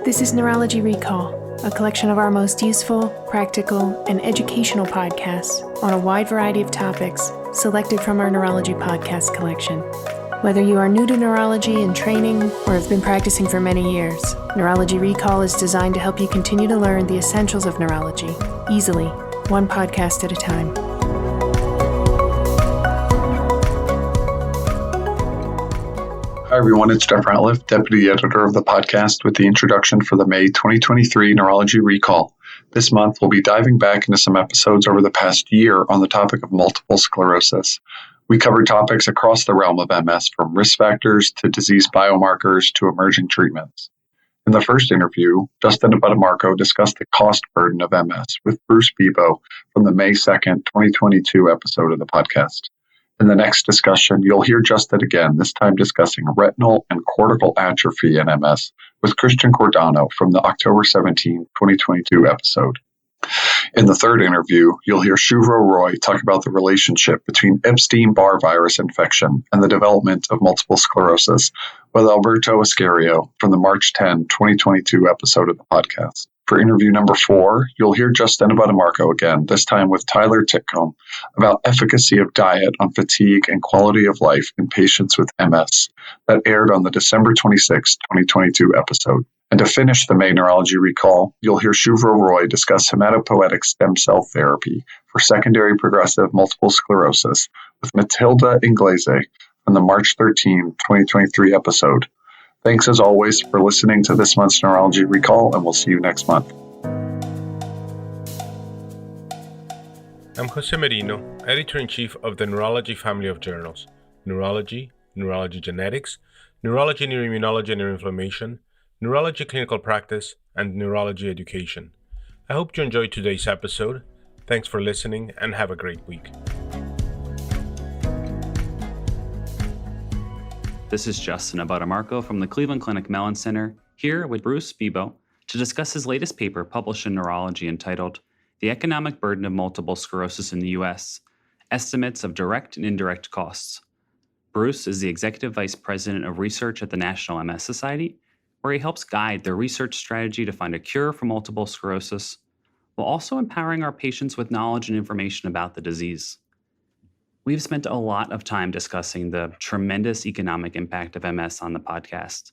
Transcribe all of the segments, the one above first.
This is Neurology Recall, a collection of our most useful, practical, and educational podcasts on a wide variety of topics selected from our neurology podcast collection. Whether you are new to neurology and training or have been practicing for many years, Neurology Recall is designed to help you continue to learn the essentials of neurology, easily, one podcast at a time. Hi, everyone. It's Jeff Ratliff, Deputy Editor of the podcast, with the introduction for the May 2023 Neurology Recall. This month, we'll be diving back into some episodes over the past year on the topic of multiple sclerosis. We covered topics across the realm of MS, from risk factors to disease biomarkers to emerging treatments. In the first interview, Justin Abutamarco discussed the cost burden of MS with Bruce Bebo from the May 2nd, 2022 episode of the podcast. In the next discussion, you'll hear Justin again, this time discussing retinal and cortical atrophy in MS with Christian Cordano from the October 17, 2022 episode. In the third interview, you'll hear Shuvro Roy talk about the relationship between Epstein-Barr virus infection and the development of multiple sclerosis with Alberto Ascherio from the March 10, 2022 episode of the podcast. For interview number 4, you'll hear Justin Abutamarco again, this time with Tyler Ticomb, about efficacy of diet on fatigue and quality of life in patients with MS, that aired on the December 26, 2022 episode. And to finish the May Neurology Recall, you'll hear Shuvro Roy discuss hematopoietic stem cell therapy for secondary progressive multiple sclerosis with Matilde Inglese from the March 13, 2023 episode. Thanks as always for listening to this month's Neurology Recall, and we'll see you next month. I'm Jose Merino, Editor-in-Chief of the Neurology family of journals: Neurology, Neurology Genetics, Neurology Neuroimmunology and Neuroinflammation, Neurology Clinical Practice, and Neurology Education. I hope you enjoyed today's episode. Thanks for listening, and have a great week. This is Justin Abutamarco from the Cleveland Clinic Mellon Center, here with Bruce Bebo to discuss his latest paper published in Neurology entitled The Economic Burden of Multiple Sclerosis in the U.S., Estimates of Direct and Indirect Costs. Bruce is the Executive Vice President of Research at the National MS Society, where he helps guide their research strategy to find a cure for multiple sclerosis, while also empowering our patients with knowledge and information about the disease. We've spent a lot of time discussing the tremendous economic impact of MS on the podcast.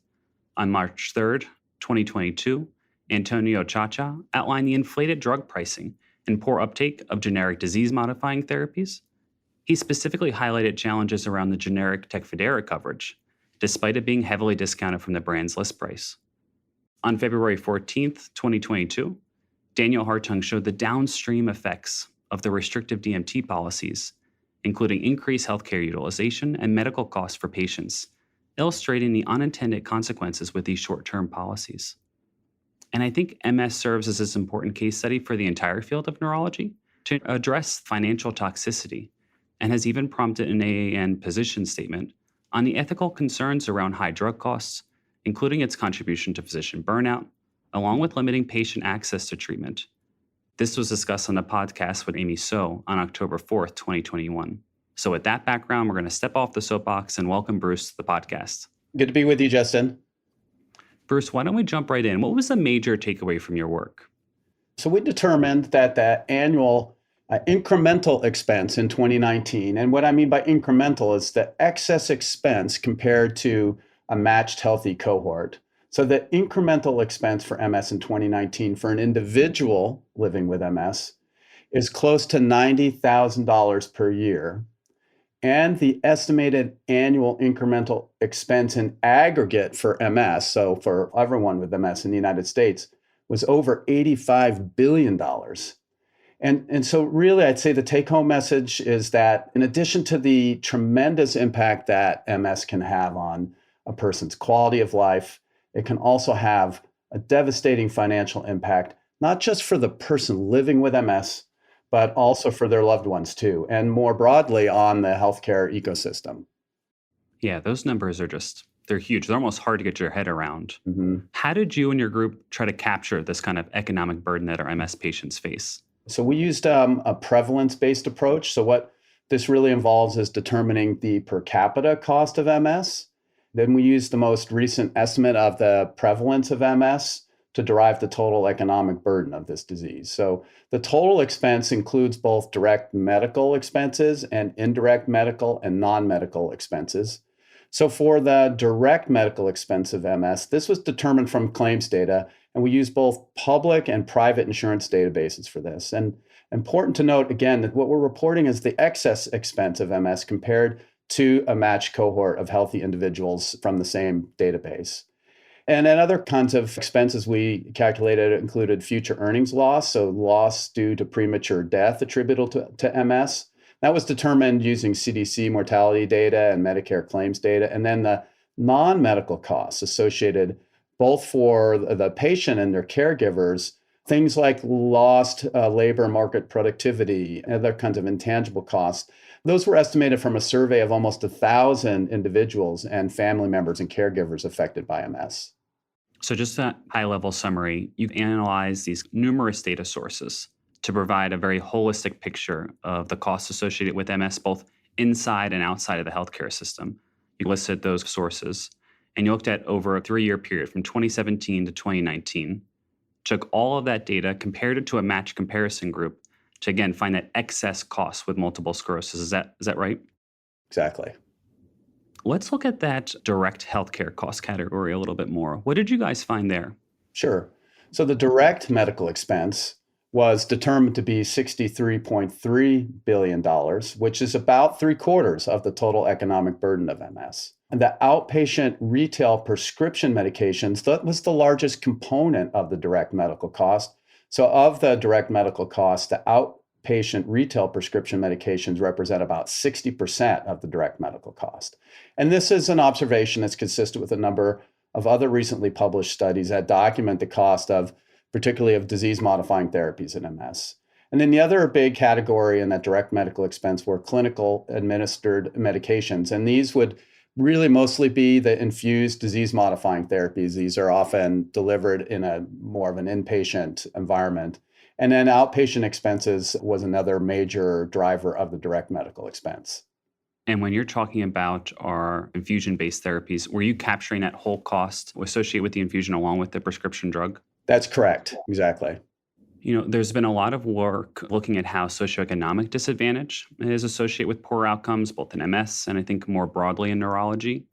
On March 3rd, 2022, Antonio Chacha outlined the inflated drug pricing and poor uptake of generic disease-modifying therapies. He specifically highlighted challenges around the generic Tecfidera coverage, despite it being heavily discounted from the brand's list price. On February 14th, 2022, Daniel Hartung showed the downstream effects of the restrictive DMT policies, including increased healthcare utilization and medical costs for patients, illustrating the unintended consequences with these short-term policies. And I think MS serves as this important case study for the entire field of neurology to address financial toxicity, and has even prompted an AAN position statement on the ethical concerns around high drug costs, including its contribution to physician burnout, along with limiting patient access to treatment. This was discussed on the podcast with Amy So on October 4th, 2021. So with that background, we're going to step off the soapbox and welcome Bruce to the podcast. Good to be with you, Justin. Bruce, why don't we jump right in? What was the major takeaway from your work? So we determined that the annual incremental expense in 2019, and what I mean by incremental is the excess expense compared to a matched healthy cohort. So the incremental expense for MS in 2019 for an individual living with MS is close to $90,000 per year. And the estimated annual incremental expense in aggregate for MS, so for everyone with MS in the United States, was over $85 billion. And so really, I'd say the take-home message is that in addition to the tremendous impact that MS can have on a person's quality of life, it can also have a devastating financial impact, not just for the person living with MS, but also for their loved ones too, and more broadly on the healthcare ecosystem. Yeah, those numbers are they're huge. They're almost hard to get your head around. Mm-hmm. How did you and your group try to capture this kind of economic burden that our MS patients face? So we used a prevalence-based approach. So what this really involves is determining the per capita cost of MS. Then we used the most recent estimate of the prevalence of MS to derive the total economic burden of this disease. So the total expense includes both direct medical expenses and indirect medical and non-medical expenses. So for the direct medical expense of MS, this was determined from claims data, and we use both public and private insurance databases for this. And important to note, again, that what we're reporting is the excess expense of MS compared to a matched cohort of healthy individuals from the same database. And then other kinds of expenses we calculated included future earnings loss, so loss due to premature death attributable to MS. That was determined using CDC mortality data and Medicare claims data. And then the non-medical costs associated both for the patient and their caregivers, things like lost labor market productivity, and other kinds of intangible costs. Those were estimated from a survey of almost 1,000 individuals and family members and caregivers affected by MS. So just that high-level summary, you've analyzed these numerous data sources to provide a very holistic picture of the costs associated with MS, both inside and outside of the healthcare system. You listed those sources, and you looked at over a 3-year period from 2017 to 2019, took all of that data, compared it to a matched comparison group to, again, find that excess cost with multiple sclerosis. Is that right? Exactly. Let's look at that direct healthcare cost category a little bit more. What did you guys find there? Sure. So the direct medical expense was determined to be $63.3 billion, which is about 3/4 of the total economic burden of MS. And the outpatient retail prescription medications, that was the largest component of the direct medical cost. So of the direct medical cost, the outpatient retail prescription medications represent about 60% of the direct medical cost. And this is an observation that's consistent with a number of other recently published studies that document the cost of, particularly of disease-modifying therapies in MS. And then the other big category in that direct medical expense were clinical administered medications. And these would really mostly be the infused disease-modifying therapies. These are often delivered in a more of an inpatient environment. And then outpatient expenses was another major driver of the direct medical expense. And when you're talking about our infusion-based therapies, were you capturing that whole cost associated with the infusion along with the prescription drug? That's correct. Exactly. There's been a lot of work looking at how socioeconomic disadvantage is associated with poor outcomes, both in MS and I think more broadly in neurology.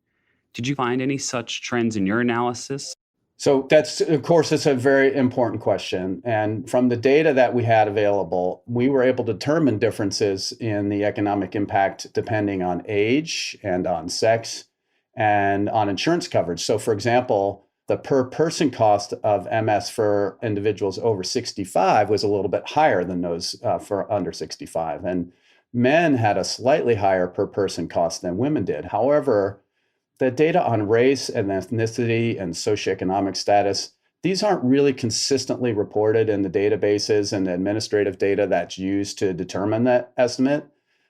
Did you find any such trends in your analysis? So that's, of course, it's a very important question. And from the data that we had available, we were able to determine differences in the economic impact depending on age and on sex and on insurance coverage. So for example, the per person cost of MS for individuals over 65 was a little bit higher than those for under 65. And men had a slightly higher per person cost than women did. However, the data on race and ethnicity and socioeconomic status, these aren't really consistently reported in the databases and the administrative data that's used to determine that estimate.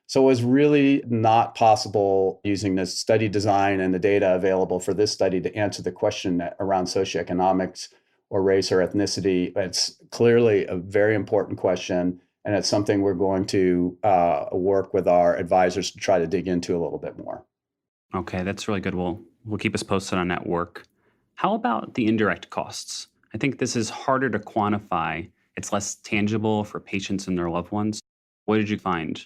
So it was really not possible using this study design and the data available for this study to answer the question around socioeconomics or race or ethnicity. It's clearly a very important question, and it's something we're going to work with our advisors to try to dig into a little bit more. Okay, that's really good. We'll keep us posted on that work. How about the indirect costs? I think this is harder to quantify. It's less tangible for patients and their loved ones. What did you find?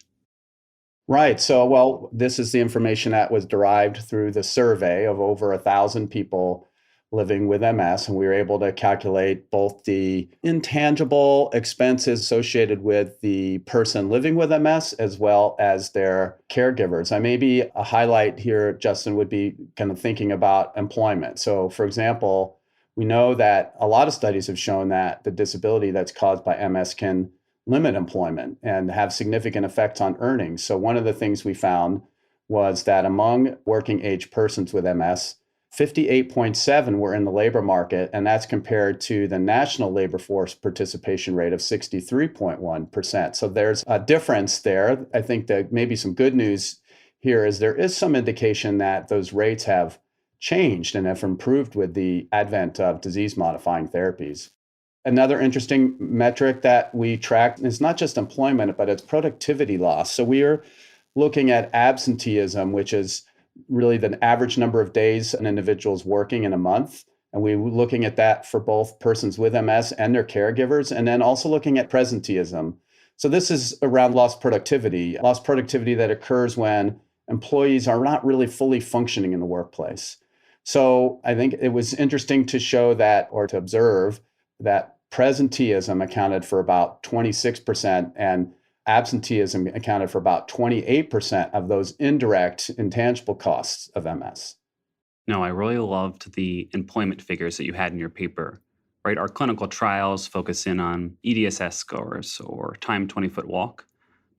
Right. So, well, this is the information that was derived through the survey of over 1,000 people living with MS, and we were able to calculate both the intangible expenses associated with the person living with MS as well as their caregivers. Maybe a highlight here, Justin, would be kind of thinking about employment. So, for example, we know that a lot of studies have shown that the disability that's caused by MS can limit employment and have significant effects on earnings. So one of the things we found was that among working age persons with MS, 58.7 were in the labor market, and that's compared to the national labor force participation rate of 63.1%. So there's a difference there. I think that maybe some good news here is there is some indication that those rates have changed and have improved with the advent of disease-modifying therapies. Another interesting metric that we track is not just employment, but it's productivity loss. So we are looking at absenteeism, which is really the average number of days an individual is working in a month. And we were looking at that for both persons with MS and their caregivers, and then also looking at presenteeism. So this is around lost productivity that occurs when employees are not really fully functioning in the workplace. So I think it was interesting to show that, or to observe that presenteeism accounted for about 26% and absenteeism accounted for about 28% of those indirect intangible costs of MS. No, I really loved the employment figures that you had in your paper, right? Our clinical trials focus in on EDSS scores or time 20-foot walk,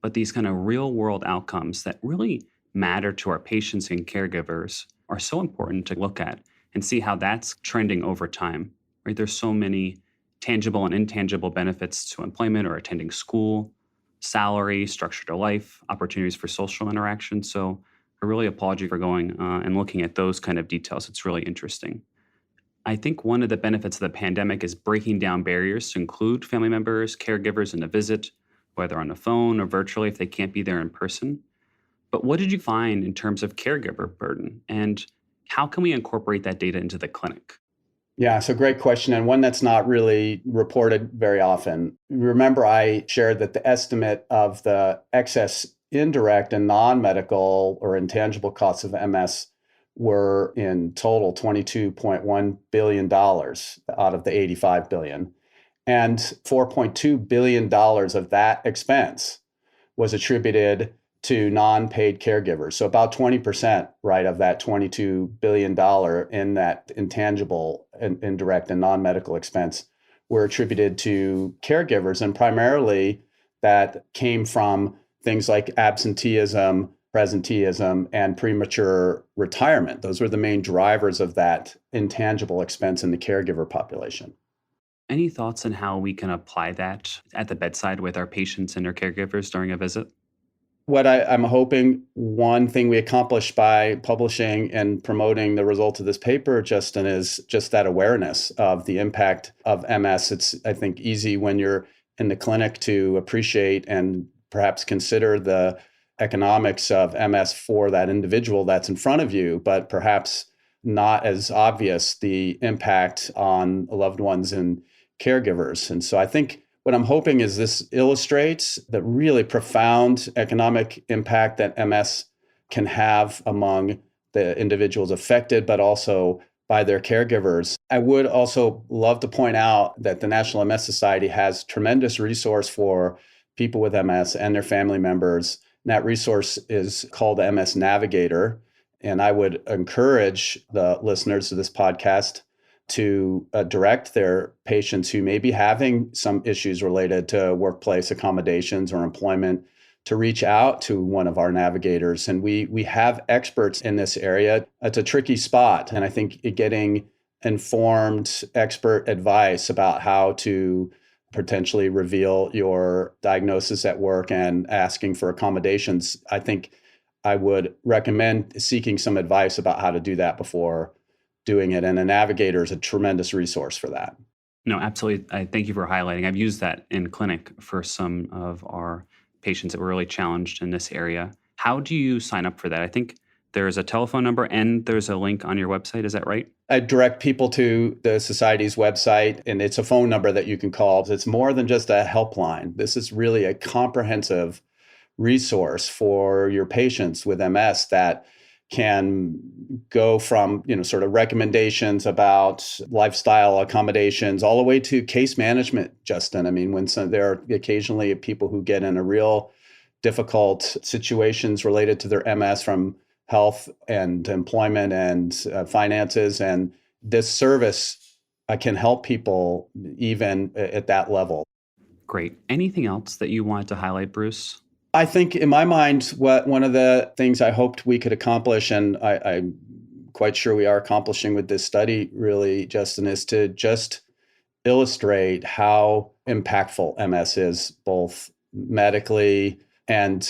but these kind of real world outcomes that really matter to our patients and caregivers are so important to look at and see how that's trending over time, right? There's so many tangible and intangible benefits to employment or attending school, salary, structure to life, opportunities for social interaction. So I really applaud you for going and looking at those kind of details. It's really interesting. I think one of the benefits of the pandemic is breaking down barriers to include family members, caregivers in a visit, whether on the phone or virtually if they can't be there in person. But what did you find in terms of caregiver burden? And how can we incorporate that data into the clinic? Yeah, so great question, and one that's not really reported very often. Remember, I shared that the estimate of the excess indirect and non-medical or intangible costs of MS were in total $22.1 billion out of the $85 billion. And $4.2 billion of that expense was attributed to non-paid caregivers. So about 20%, right, of that $22 billion in that intangible and indirect and non-medical expense were attributed to caregivers. And primarily that came from things like absenteeism, presenteeism, and premature retirement. Those were the main drivers of that intangible expense in the caregiver population. Any thoughts on how we can apply that at the bedside with our patients and their caregivers during a visit? What I'm hoping, one thing we accomplished by publishing and promoting the results of this paper, Justin, is just that awareness of the impact of MS. It's, I think, easy when you're in the clinic to appreciate and perhaps consider the economics of MS for that individual that's in front of you, but perhaps not as obvious the impact on loved ones and caregivers. And so I think what I'm hoping is this illustrates the really profound economic impact that MS can have among the individuals affected, but also by their caregivers. I would also love to point out that the National MS Society has tremendous resource for people with MS and their family members. And that resource is called the MS Navigator. And I would encourage the listeners of this podcast to direct their patients who may be having some issues related to workplace accommodations or employment to reach out to one of our navigators. And we have experts in this area. It's a tricky spot. And I think getting informed expert advice about how to potentially reveal your diagnosis at work and asking for accommodations, I think I would recommend seeking some advice about how to do that before doing it. And a navigator is a tremendous resource for that. No, absolutely. I thank you for highlighting. I've used that in clinic for some of our patients that were really challenged in this area. How do you sign up for that? I think there's a telephone number and there's a link on your website. Is that right? I direct people to the Society's website, and it's a phone number that you can call. It's more than just a helpline. This is really a comprehensive resource for your patients with MS that can go from, sort of recommendations about lifestyle accommodations all the way to case management, Justin. I mean, there are occasionally people who get in a real difficult situations related to their MS from health and employment and finances. And this service can help people even at that level. Great. Anything else that you wanted to highlight, Bruce? I think in my mind, one of the things I hoped we could accomplish, and I'm quite sure we are accomplishing with this study really, Justin, is to just illustrate how impactful MS is, both medically and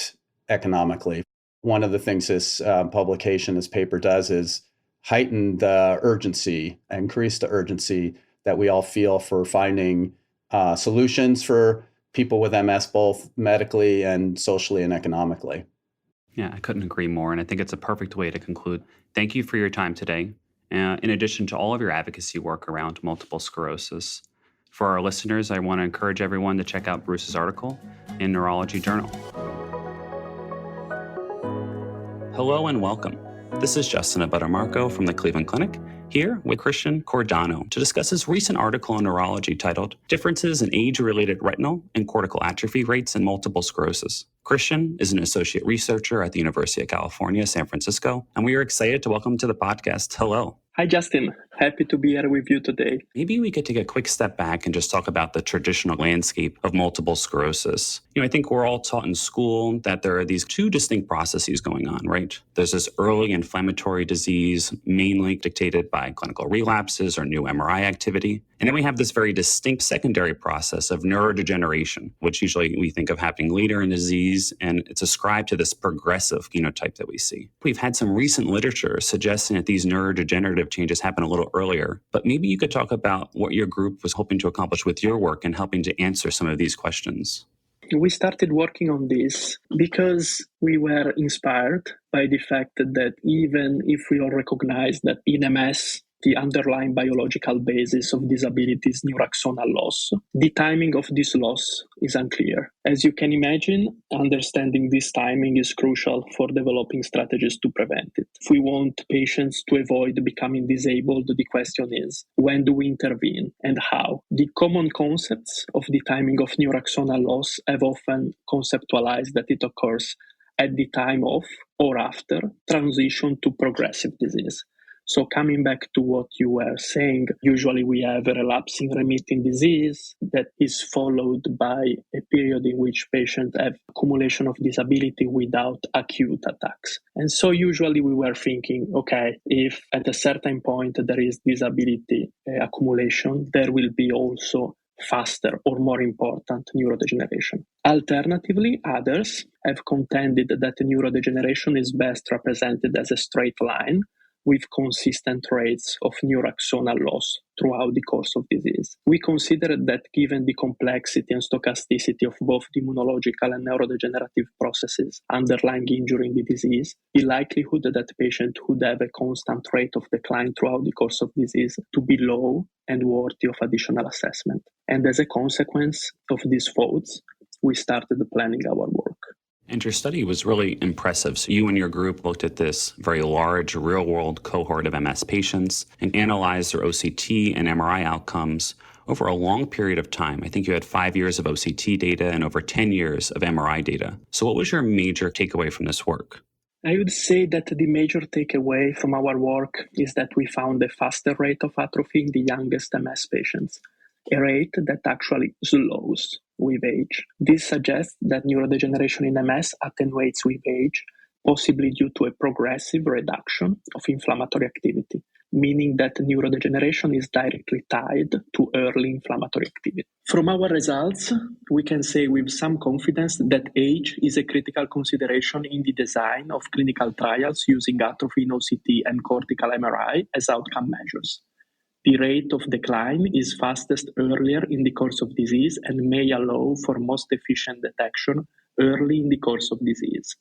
economically. One of the things this publication, this paper does is heighten the urgency, increase the urgency that we all feel for finding solutions for people with MS, both medically and socially and economically. Yeah, I couldn't agree more. And I think it's a perfect way to conclude. Thank you for your time today. In addition to all of your advocacy work around multiple sclerosis. For our listeners, I want to encourage everyone to check out Bruce's article in Neurology Journal. Hello and welcome. This is Justin Abuttamarco from the Cleveland Clinic, here with Christian Cordano to discuss his recent article in Neurology titled Differences in Age-Related Retinal and Cortical Atrophy Rates in Multiple Sclerosis. Christian is an associate researcher at the University of California, San Francisco, and we are excited to welcome to the podcast. Hello. Hi, Justin. Happy to be here with you today. Maybe we could take a quick step back and just talk about the traditional landscape of multiple sclerosis. I think we're all taught in school that there are these two distinct processes going on, right? There's this early inflammatory disease, mainly dictated by clinical relapses or new MRI activity. And then we have this very distinct secondary process of neurodegeneration, which usually we think of happening later in disease, and it's ascribed to this progressive phenotype that we see. We've had some recent literature suggesting that these neurodegenerative changes happen a little earlier, but maybe you could talk about what your group was hoping to accomplish with your work in helping to answer some of these questions. We started working on this because we were inspired by the fact that even if we all recognize that in MS, the underlying biological basis of disability is neuraxonal loss, the timing of this loss is unclear. As you can imagine, understanding this timing is crucial for developing strategies to prevent it. If we want patients to avoid becoming disabled, the question is, when do we intervene and how? The common concepts of the timing of neuraxonal loss have often conceptualized that it occurs at the time of or after transition to progressive disease. So coming back to what you were saying, usually we have a relapsing remitting disease that is followed by a period in which patients have accumulation of disability without acute attacks. And so usually we were thinking, okay, if at a certain point there is disability accumulation, there will be also faster or more important neurodegeneration. Alternatively, others have contended that neurodegeneration is best represented as a straight line with consistent rates of neuraxonal loss throughout the course of disease. We considered that given the complexity and stochasticity of both the immunological and neurodegenerative processes underlying injury in the disease, the likelihood that the patient would have a constant rate of decline throughout the course of disease to be low and worthy of additional assessment. And as a consequence of these thoughts, we started planning our work. And your study was really impressive. So you and your group looked at this very large real-world cohort of MS patients and analyzed their OCT and MRI outcomes over a long period of time. I think you had 5 years of OCT data and over 10 years of MRI data. So what was your major takeaway from this work? I would say that the major takeaway from our work is that we found a faster rate of atrophy in the youngest MS patients, a rate that actually slows with age. This suggests that neurodegeneration in MS attenuates with age, possibly due to a progressive reduction of inflammatory activity, meaning that neurodegeneration is directly tied to early inflammatory activity. From our results, we can say with some confidence that age is a critical consideration in the design of clinical trials using atrophy in OCT and cortical MRI as outcome measures. The rate of decline is fastest earlier in the course of disease and may allow for most efficient detection early in the course of disease.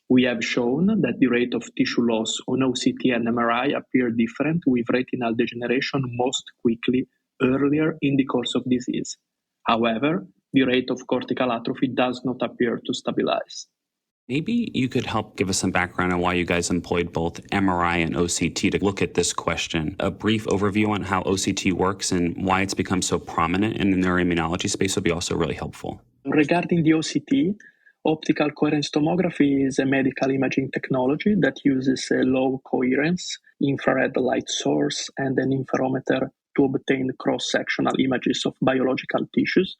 We have shown that the rate of tissue loss on OCT and MRI appear different with retinal degeneration most quickly earlier in the course of disease. However, the rate of cortical atrophy does not appear to stabilize. Maybe you could help give us some background on why you guys employed both MRI and OCT to look at this question. A brief overview on how OCT works and why it's become so prominent in the neuroimmunology space would be also really helpful. Regarding the OCT, optical coherence tomography is a medical imaging technology that uses a low coherence infrared light source and an interferometer to obtain cross-sectional images of biological tissues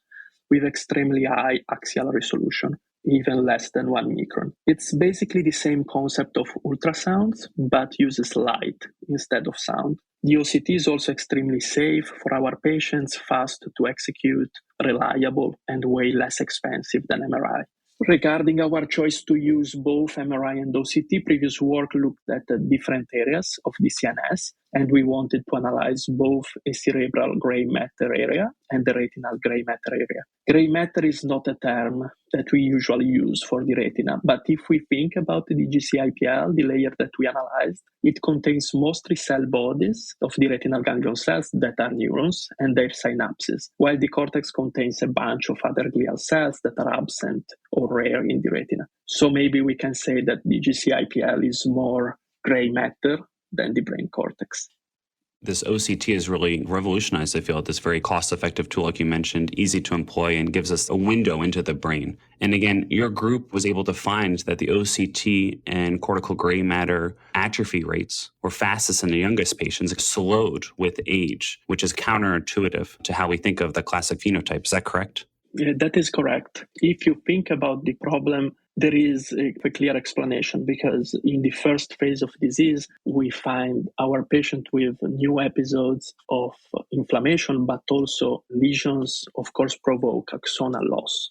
with extremely high axial resolution, even less than 1 micron. It's basically the same concept of ultrasounds, but uses light instead of sound. The OCT is also extremely safe for our patients, fast to execute, reliable, and way less expensive than MRI. Regarding our choice to use both MRI and OCT, previous work looked at different areas of the CNS And we wanted to analyze both a cerebral gray matter area and the retinal gray matter area. Gray matter is not a term that we usually use for the retina, but if we think about the GCIPL, the layer that we analyzed, it contains mostly cell bodies of the retinal ganglion cells that are neurons and their synapses, while the cortex contains a bunch of other glial cells that are absent or rare in the retina. So maybe we can say that the GCIPL is more gray matter than the brain cortex. This OCT has really revolutionized the field. This very cost-effective tool, like you mentioned, easy to employ and gives us a window into the brain. And again, your group was able to find that the OCT and cortical gray matter atrophy rates were fastest in the youngest patients, slowed with age, which is counterintuitive to how we think of the classic phenotype. Is that correct? Yeah, that is correct. If you think about the problem, there is a clear explanation, because in the first phase of disease, we find our patient with new episodes of inflammation, but also lesions, of course, provoke axonal loss.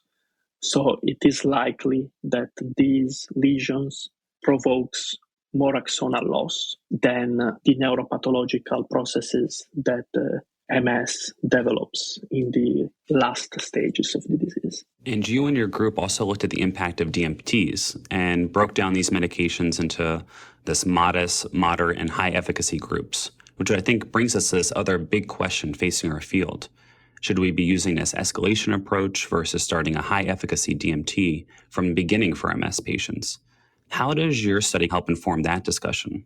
So it is likely that these lesions provokes more axonal loss than the neuropathological processes that MS develops in the last stages of the disease. And you and your group also looked at the impact of DMTs and broke down these medications into this modest, moderate, and high efficacy groups, which I think brings us to this other big question facing our field. Should we be using this escalation approach versus starting a high efficacy DMT from the beginning for MS patients? How does your study help inform that discussion?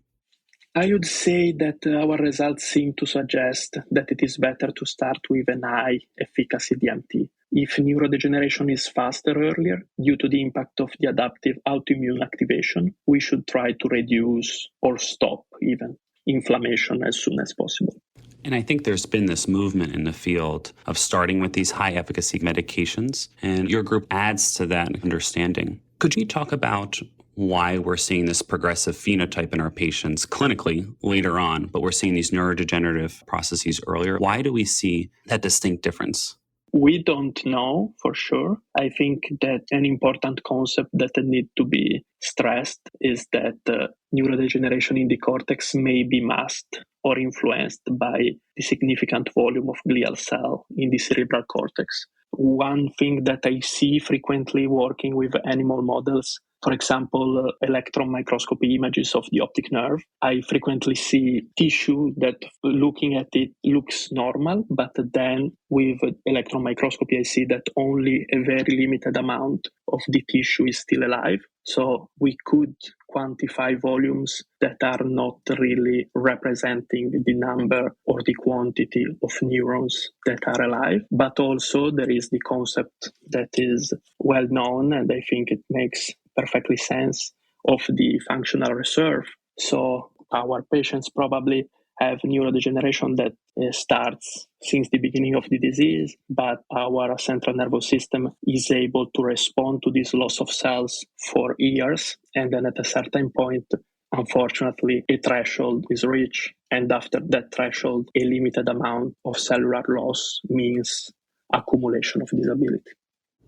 I would say that our results seem to suggest that it is better to start with an high efficacy DMT. If neurodegeneration is faster earlier, due to the impact of the adaptive autoimmune activation, we should try to reduce or stop even inflammation as soon as possible. And I think there's been this movement in the field of starting with these high efficacy medications, and your group adds to that understanding. Could you talk about why we're seeing this progressive phenotype in our patients clinically later on, but we're seeing these neurodegenerative processes earlier? Why do we see that distinct difference? We don't know for sure. I think that an important concept that needs to be stressed is that neurodegeneration in the cortex may be masked or influenced by the significant volume of glial cell in the cerebral cortex. One thing that I see frequently working with animal models, for example, electron microscopy images of the optic nerve, I frequently see tissue that looking at it looks normal, but then with electron microscopy, I see that only a very limited amount of the tissue is still alive. So we could quantify volumes that are not really representing the number or the quantity of neurons that are alive. But also there is the concept that is well known, and I think it makes perfectly sense, of the functional reserve. So our patients probably have neurodegeneration that starts since the beginning of the disease, but our central nervous system is able to respond to this loss of cells for years. And then at a certain point, unfortunately, a threshold is reached. And after that threshold, a limited amount of cellular loss means accumulation of disability.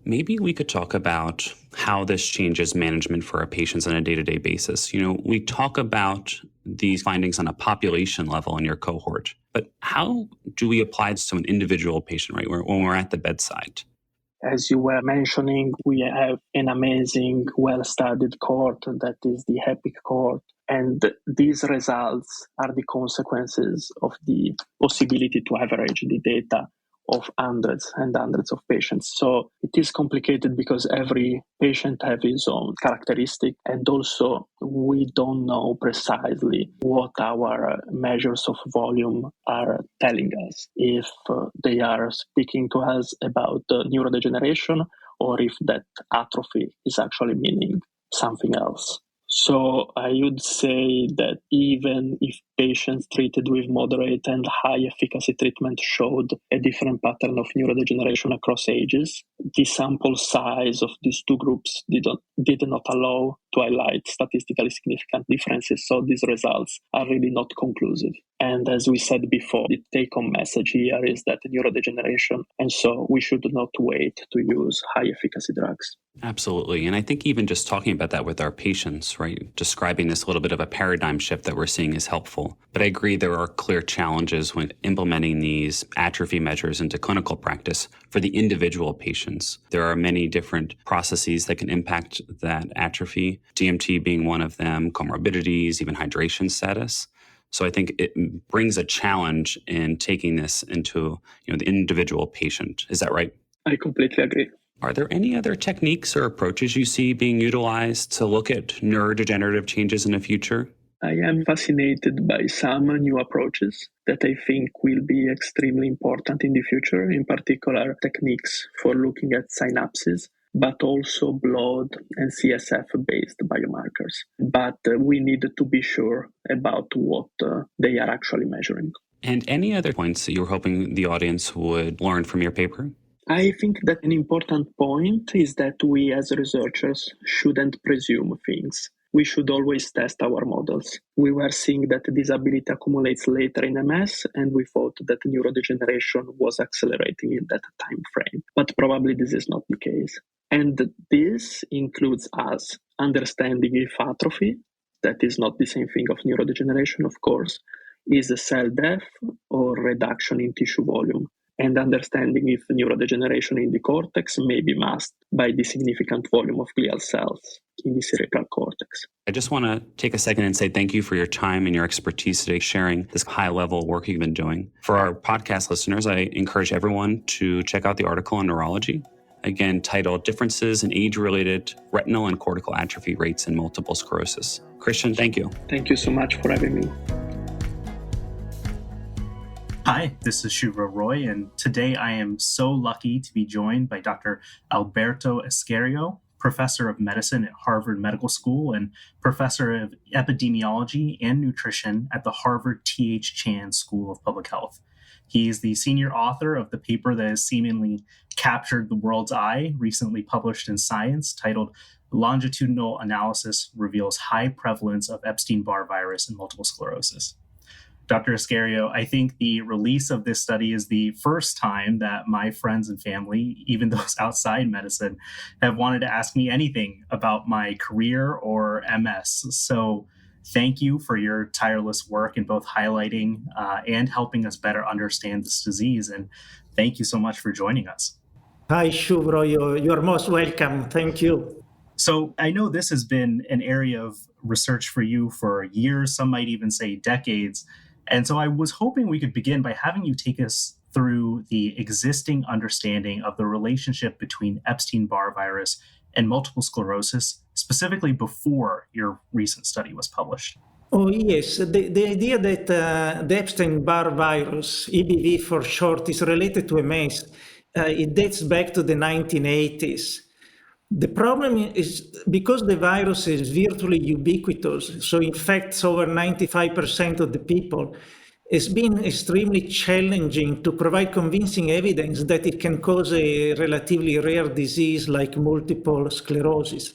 Maybe we could talk about how this changes management for our patients on a day-to-day basis. We talk about these findings on a population level in your cohort, but how do we apply this to an individual patient, right, when we're at the bedside? As you were mentioning, we have an amazing, well-studied cohort that is the EPIC cohort. And these results are the consequences of the possibility to average the data of hundreds and hundreds of patients. So it is complicated because every patient has his own characteristic, and also we don't know precisely what our measures of volume are telling us, if they are speaking to us about neurodegeneration or if that atrophy is actually meaning something else. So I would say that even if patients treated with moderate and high efficacy treatment showed a different pattern of neurodegeneration across ages, the sample size of these two groups did not allow to highlight statistically significant differences. So these results are really not conclusive. And as we said before, the take-home message here is that neurodegeneration, and so we should not wait to use high-efficacy drugs. Absolutely. And I think even just talking about that with our patients, right, describing this little bit of a paradigm shift that we're seeing is helpful. But I agree there are clear challenges when implementing these atrophy measures into clinical practice for the individual patients. There are many different processes that can impact that atrophy, DMT being one of them, comorbidities, even hydration status. So I think it brings a challenge in taking this into, the individual patient. Is that right? I completely agree. Are there any other techniques or approaches you see being utilized to look at neurodegenerative changes in the future? I am fascinated by some new approaches that I think will be extremely important in the future, in particular techniques for looking at synapses, but also blood and CSF-based biomarkers. But we need to be sure about what they are actually measuring. And any other points that you're hoping the audience would learn from your paper? I think that an important point is that we as researchers shouldn't presume things. We should always test our models. We were seeing that disability accumulates later in MS, and we thought that neurodegeneration was accelerating in that time frame. But probably this is not the case. And this includes us understanding if atrophy, that is not the same thing of neurodegeneration, of course, is a cell death or reduction in tissue volume, and understanding if neurodegeneration in the cortex may be masked by the significant volume of glial cells in the cerebral cortex. I just want to take a second and say thank you for your time and your expertise today, sharing this high-level work you've been doing. For our podcast listeners, I encourage everyone to check out the article in Neurology, again, titled Differences in Age-Related Retinal and Cortical Atrophy Rates in Multiple Sclerosis. Christian, thank you. Thank you so much for having me. Hi, this is Shuvra Roy, and today I am so lucky to be joined by Dr. Alberto Ascherio, professor of medicine at Harvard Medical School and professor of epidemiology and nutrition at the Harvard T.H. Chan School of Public Health. He is the senior author of the paper that has seemingly captured the world's eye, recently published in Science, titled Longitudinal Analysis Reveals High Prevalence of Epstein-Barr Virus in Multiple Sclerosis. Dr. Ascherio, I think the release of this study is the first time that my friends and family, even those outside medicine, have wanted to ask me anything about my career or MS. So thank you for your tireless work in both highlighting and helping us better understand this disease. And thank you so much for joining us. Hi, Shuvro. You're most welcome. Thank you. So I know this has been an area of research for you for years, some might even say decades. And so I was hoping we could begin by having you take us through the existing understanding of the relationship between Epstein-Barr virus and multiple sclerosis, specifically before your recent study was published. Oh, yes. The idea that the Epstein-Barr virus, EBV for short, is related to MS, it dates back to the 1980s. The problem is because the virus is virtually ubiquitous, so infects over 95% of the people, it's been extremely challenging to provide convincing evidence that it can cause a relatively rare disease like multiple sclerosis.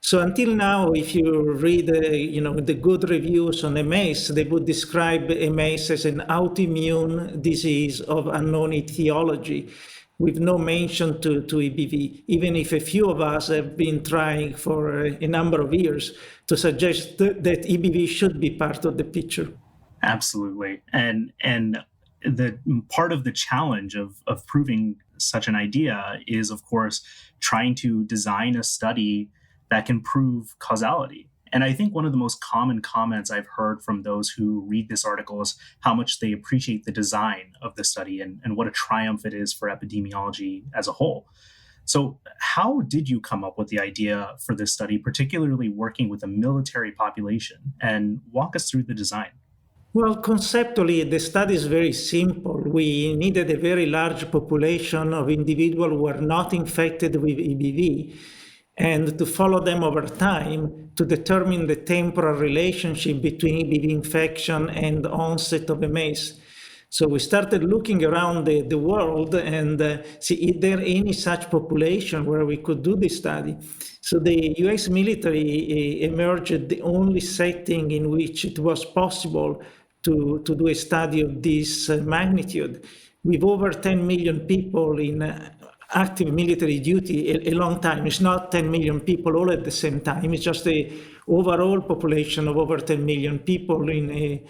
So until now, if you read the good reviews on MS, they would describe MS as an autoimmune disease of unknown etiology, with no mention to EBV, even if a few of us have been trying for a number of years to suggest that EBV should be part of the picture. Absolutely. And the part of the challenge of proving such an idea is, of course, trying to design a study that can prove causality. And I think one of the most common comments I've heard from those who read this article is how much they appreciate the design of the study and what a triumph it is for epidemiology as a whole. So how did you come up with the idea for this study, particularly working with a military population? And walk us through the design. Well, conceptually, the study is very simple. We needed a very large population of individuals who were not infected with EBV, and to follow them over time to determine the temporal relationship between EBV infection and onset of MS. So we started looking around the world and see if there any such population where we could do this study. So the US military emerged the only setting in which it was possible to do a study of this magnitude. With over 10 million people in active military duty, a long time. It's not 10 million people all at the same time. It's just the overall population of over 10 million people in a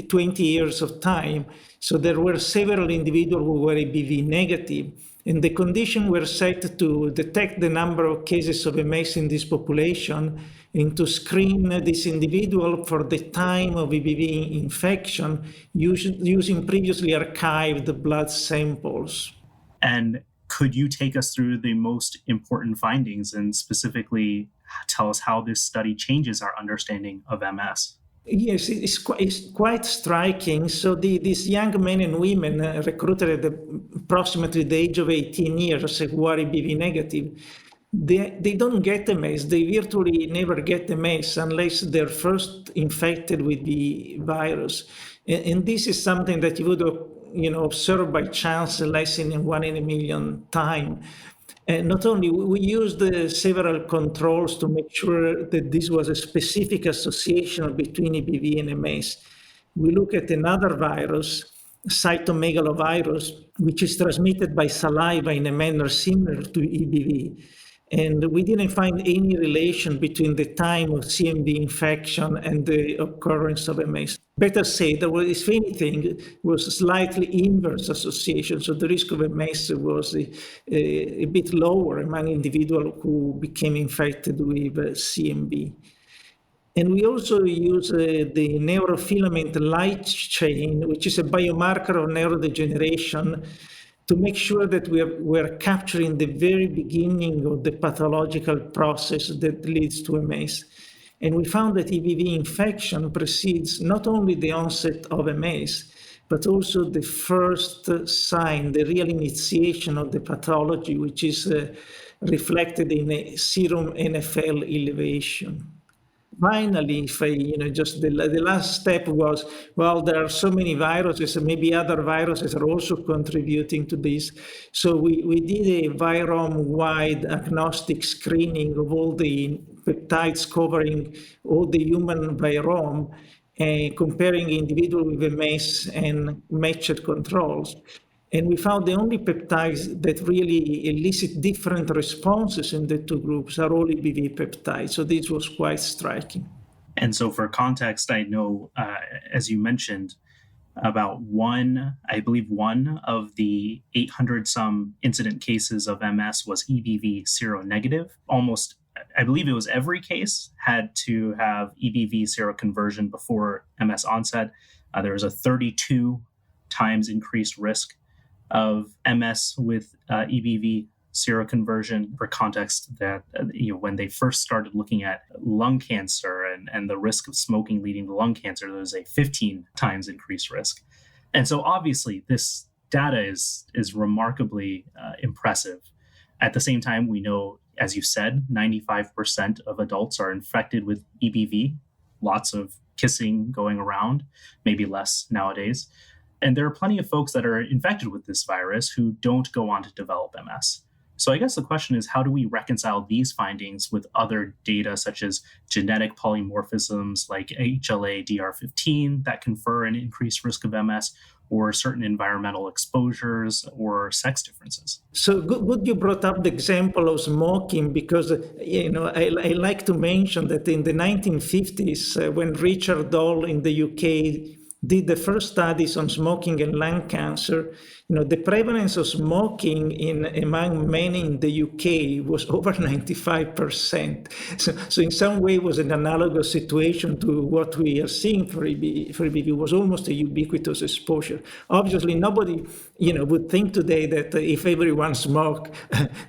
20 years of time. So there were several individuals who were EBV negative. And the conditions were set to detect the number of cases of MS in this population and to screen this individual for the time of EBV infection using previously archived blood samples. And could you take us through the most important findings and specifically tell us how this study changes our understanding of MS? Yes, it's quite striking. So these young men and women recruited at approximately the age of 18 years who are EBV negative, they don't get MS. They virtually never get MS unless they're first infected with the virus. And this is something that you would observe by chance less than 1 in a million time. And not only, we used several controls to make sure that this was a specific association between EBV and MS. We look at another virus, cytomegalovirus, which is transmitted by saliva in a manner similar to EBV. And we didn't find any relation between the time of CMV infection and the occurrence of MS. Better said, there was, if anything, was a slightly inverse association. So the risk of MS was a bit lower among individuals who became infected with CMV. And we also use the neurofilament light chain, which is a biomarker of neurodegeneration, to make sure that we're capturing the very beginning of the pathological process that leads to MS. And we found that EBV infection precedes not only the onset of MS, but also the first sign, the real initiation of the pathology, which is reflected in a serum NFL elevation. Finally, just the last step was, well, there are so many viruses, and maybe other viruses are also contributing to this. So we did a virome-wide agnostic screening of all the peptides covering all the human virome, comparing individuals with MS and matched controls. And we found the only peptides that really elicit different responses in the two groups are all EBV peptides. So this was quite striking. And so for context, I know, as you mentioned, about one of the 800 some incident cases of MS was EBV seronegative. Almost, I believe it was every case had to have EBV seroconversion before MS onset. There was a 32 times increased risk of MS with EBV seroconversion. For context, that when they first started looking at lung cancer and the risk of smoking leading to lung cancer, there was a 15 times increased risk. And so obviously this data is remarkably impressive. At the same time, we know, as you said, 95% of adults are infected with EBV, lots of kissing going around, maybe less nowadays. And there are plenty of folks that are infected with this virus who don't go on to develop MS. So I guess the question is, how do we reconcile these findings with other data such as genetic polymorphisms like HLA-DR15 that confer an increased risk of MS, or certain environmental exposures or sex differences? So good you brought up the example of smoking, because I like to mention that in the 1950s, when Richard Doll in the UK did the first studies on smoking and lung cancer, the prevalence of smoking among men in the UK was over 95%. So in some way it was an analogous situation to what we are seeing for EBV. It was almost a ubiquitous exposure. Obviously, nobody would think today that if everyone smoked,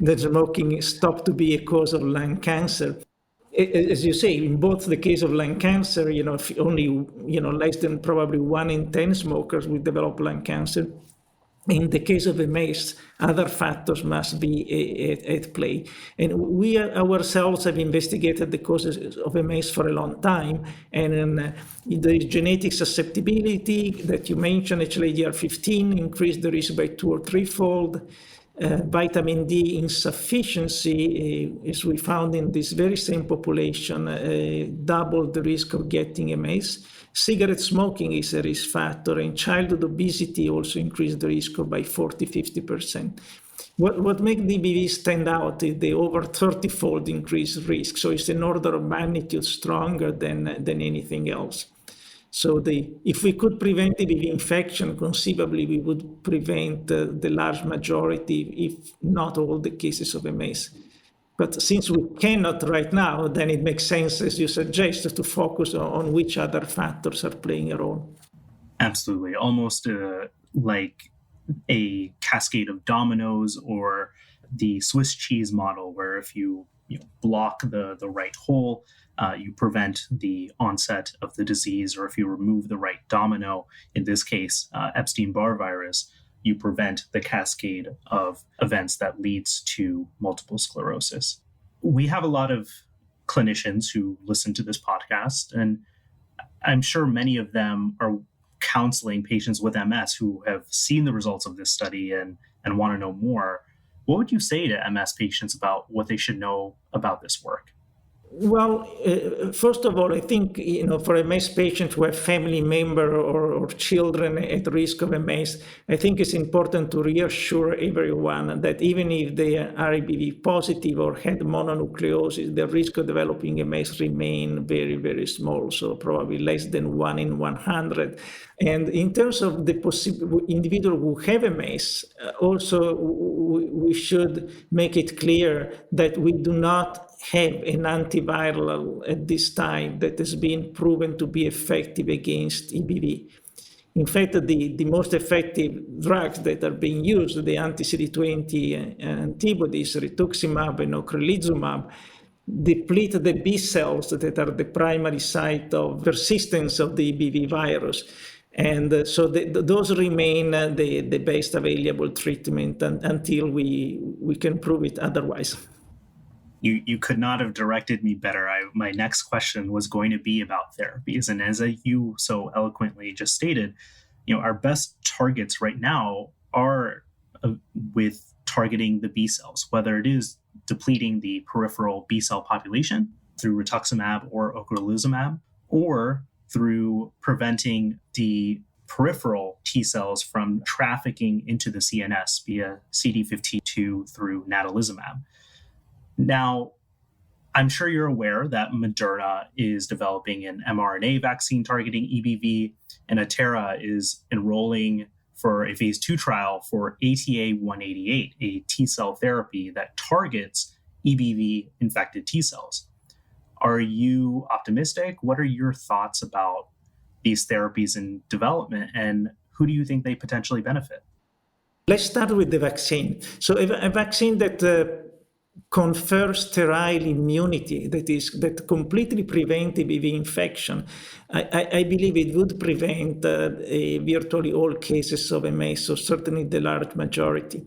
that smoking stopped to be a cause of lung cancer. As you say, in both the case of lung cancer, only less than probably 1 in 10 smokers will develop lung cancer. In the case of MS, other factors must be at play. And we ourselves have investigated the causes of MS for a long time. And there is genetic susceptibility that you mentioned, HLA-DR15 increased the risk by 2 or 3-fold. Vitamin D insufficiency, as we found in this very same population, doubled the risk of getting MS. Cigarette smoking is a risk factor, and childhood obesity also increased the risk by 40-50%. What makes EBV stand out is the over 30-fold increased risk. So it's an order of magnitude stronger than anything else. So if we could prevent EBV infection, conceivably we would prevent the large majority, if not all, the cases of MS. But since we cannot right now, then it makes sense, as you suggest, to focus on which other factors are playing a role. Absolutely. Almost like a cascade of dominoes, or the Swiss cheese model, where if you block the right hole, you prevent the onset of the disease, or if you remove the right domino, in this case, Epstein-Barr virus, you prevent the cascade of events that leads to multiple sclerosis. We have a lot of clinicians who listen to this podcast, and I'm sure many of them are counseling patients with MS who have seen the results of this study and want to know more. What would you say to MS patients about what they should know about this work? Well, first of all, I think, for a MS patient who have family member or children at risk of MS, I think it's important to reassure everyone that even if they are EBV positive or had mononucleosis, the risk of developing MS remain very, very small, so probably less than 1 in 100. And in terms of the possible individual who have MS, also we should make it clear that we do not have an antiviral at this time that has been proven to be effective against EBV. In fact, the most effective drugs that are being used, the anti-CD20 antibodies, rituximab and ocrelizumab, deplete the B cells that are the primary site of persistence of the EBV virus. And so those remain the best available treatment until we can prove it otherwise. You could not have directed me better. My next question was going to be about therapies. And as you so eloquently just stated, our best targets right now are with targeting the B cells, whether it is depleting the peripheral B cell population through rituximab or ocrelizumab, or through preventing the peripheral T cells from trafficking into the CNS via CD52 through natalizumab. Now, I'm sure you're aware that Moderna is developing an mRNA vaccine targeting EBV, and Atera is enrolling for a phase 2 trial for ATA188, a T cell therapy that targets EBV-infected T cells. Are you optimistic? What are your thoughts about these therapies in development, and who do you think they potentially benefit? Let's start with the vaccine. So a vaccine that confers sterile immunity, that completely prevents EBV infection, I believe it would prevent virtually all cases of MS, or certainly the large majority.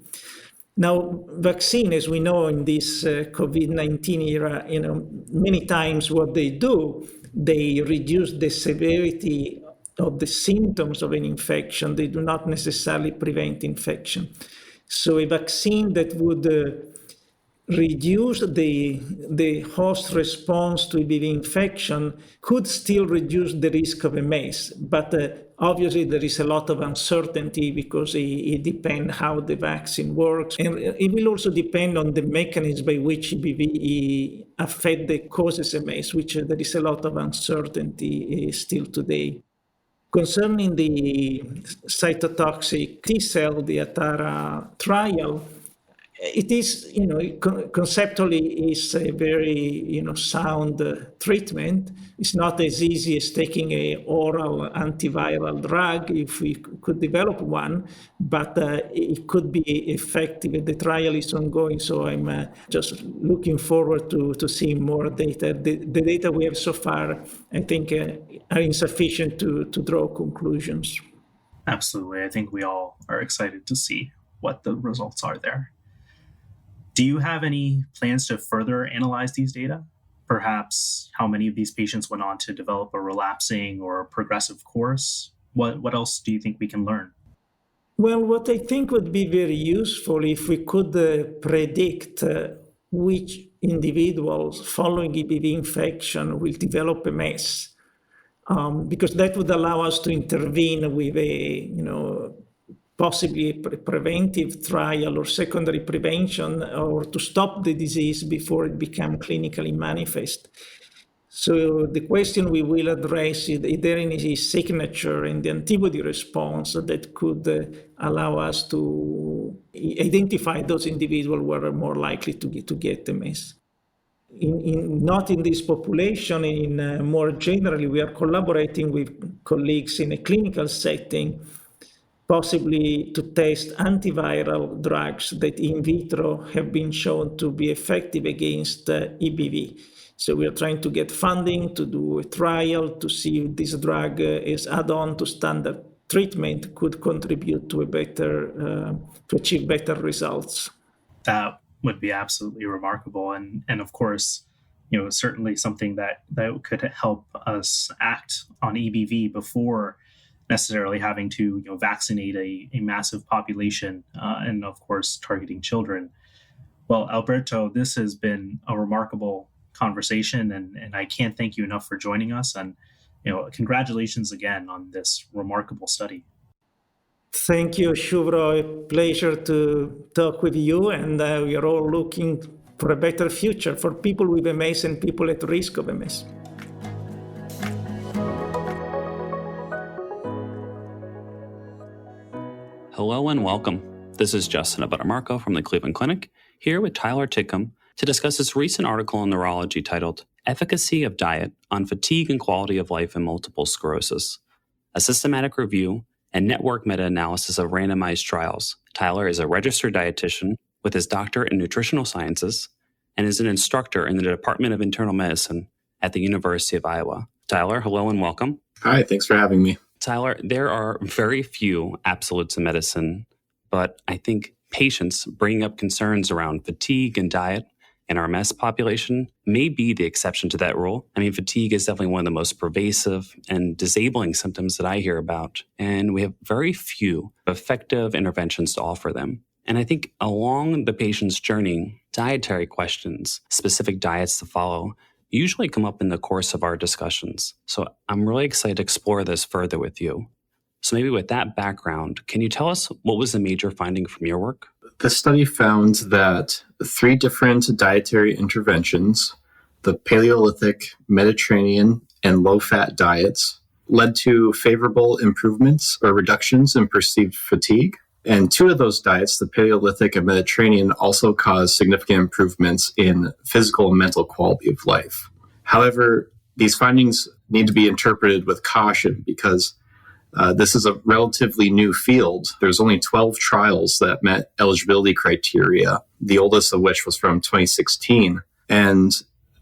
Now, vaccine, as we know in this COVID-19 era, many times what they do, they reduce the severity of the symptoms of an infection. They do not necessarily prevent infection. So a vaccine that would reduce the host response to EBV infection could still reduce the risk of MS, but obviously there is a lot of uncertainty because it depends how the vaccine works, and it will also depend on the mechanism by which EBV affect the causes MS, which there is a lot of uncertainty still today. Concerning the cytotoxic T cell, the Atara trial, it is, conceptually is a very, sound treatment. It's not as easy as taking a oral antiviral drug if we could develop one, but it could be effective. The trial is ongoing, so I'm just looking forward to seeing more data. The data we have so far, I think, are insufficient to draw conclusions. Absolutely. I think we all are excited to see what the results are there. Do you have any plans to further analyze these data? Perhaps how many of these patients went on to develop a relapsing or progressive course? What else do you think we can learn? Well, what I think would be very useful if we could predict which individuals following EBV infection will develop MS, because that would allow us to intervene with possibly a preventive trial or secondary prevention, or to stop the disease before it becomes clinically manifest. So the question we will address is there any signature in the antibody response that could allow us to identify those individuals who are more likely to get MS. Not in this population, more generally, we are collaborating with colleagues in a clinical setting, possibly to test antiviral drugs that in vitro have been shown to be effective against EBV. So we are trying to get funding to do a trial to see if this drug is add-on to standard treatment could contribute to to achieve better results. That would be absolutely remarkable, and of course, certainly something that could help us act on EBV before necessarily having to vaccinate a massive population, and of course targeting children. Well, Alberto, this has been a remarkable conversation, and I can't thank you enough for joining us, and congratulations again on this remarkable study. Thank you, Shuvro. A pleasure to talk with you, and we are all looking for a better future for people with MS and people at risk of MS. Hello and welcome. This is Justin Abutamarco from the Cleveland Clinic, here with Tyler Ticomb to discuss this recent article in Neurology titled Efficacy of Diet on Fatigue and Quality of Life in Multiple Sclerosis, a systematic review and network meta-analysis of randomized trials. Tyler is a registered dietitian with his doctorate in nutritional sciences and is an instructor in the Department of Internal Medicine at the University of Iowa. Tyler, hello and welcome. Hi, thanks for having me. Tyler, there are very few absolutes in medicine, but I think patients bringing up concerns around fatigue and diet in our MS population may be the exception to that rule. I mean, fatigue is definitely one of the most pervasive and disabling symptoms that I hear about, and we have very few effective interventions to offer them. And I think along the patient's journey, dietary questions, specific diets to follow, usually come up in the course of our discussions. So I'm really excited to explore this further with you. So maybe with that background, can you tell us what was the major finding from your work? The study found that 3 different dietary interventions, the Paleolithic, Mediterranean, and low-fat diets, led to favorable improvements or reductions in perceived fatigue. And 2 of those diets, the Paleolithic and Mediterranean, also caused significant improvements in physical and mental quality of life. However, these findings need to be interpreted with caution because this is a relatively new field. There's only 12 trials that met eligibility criteria, the oldest of which was from 2016. And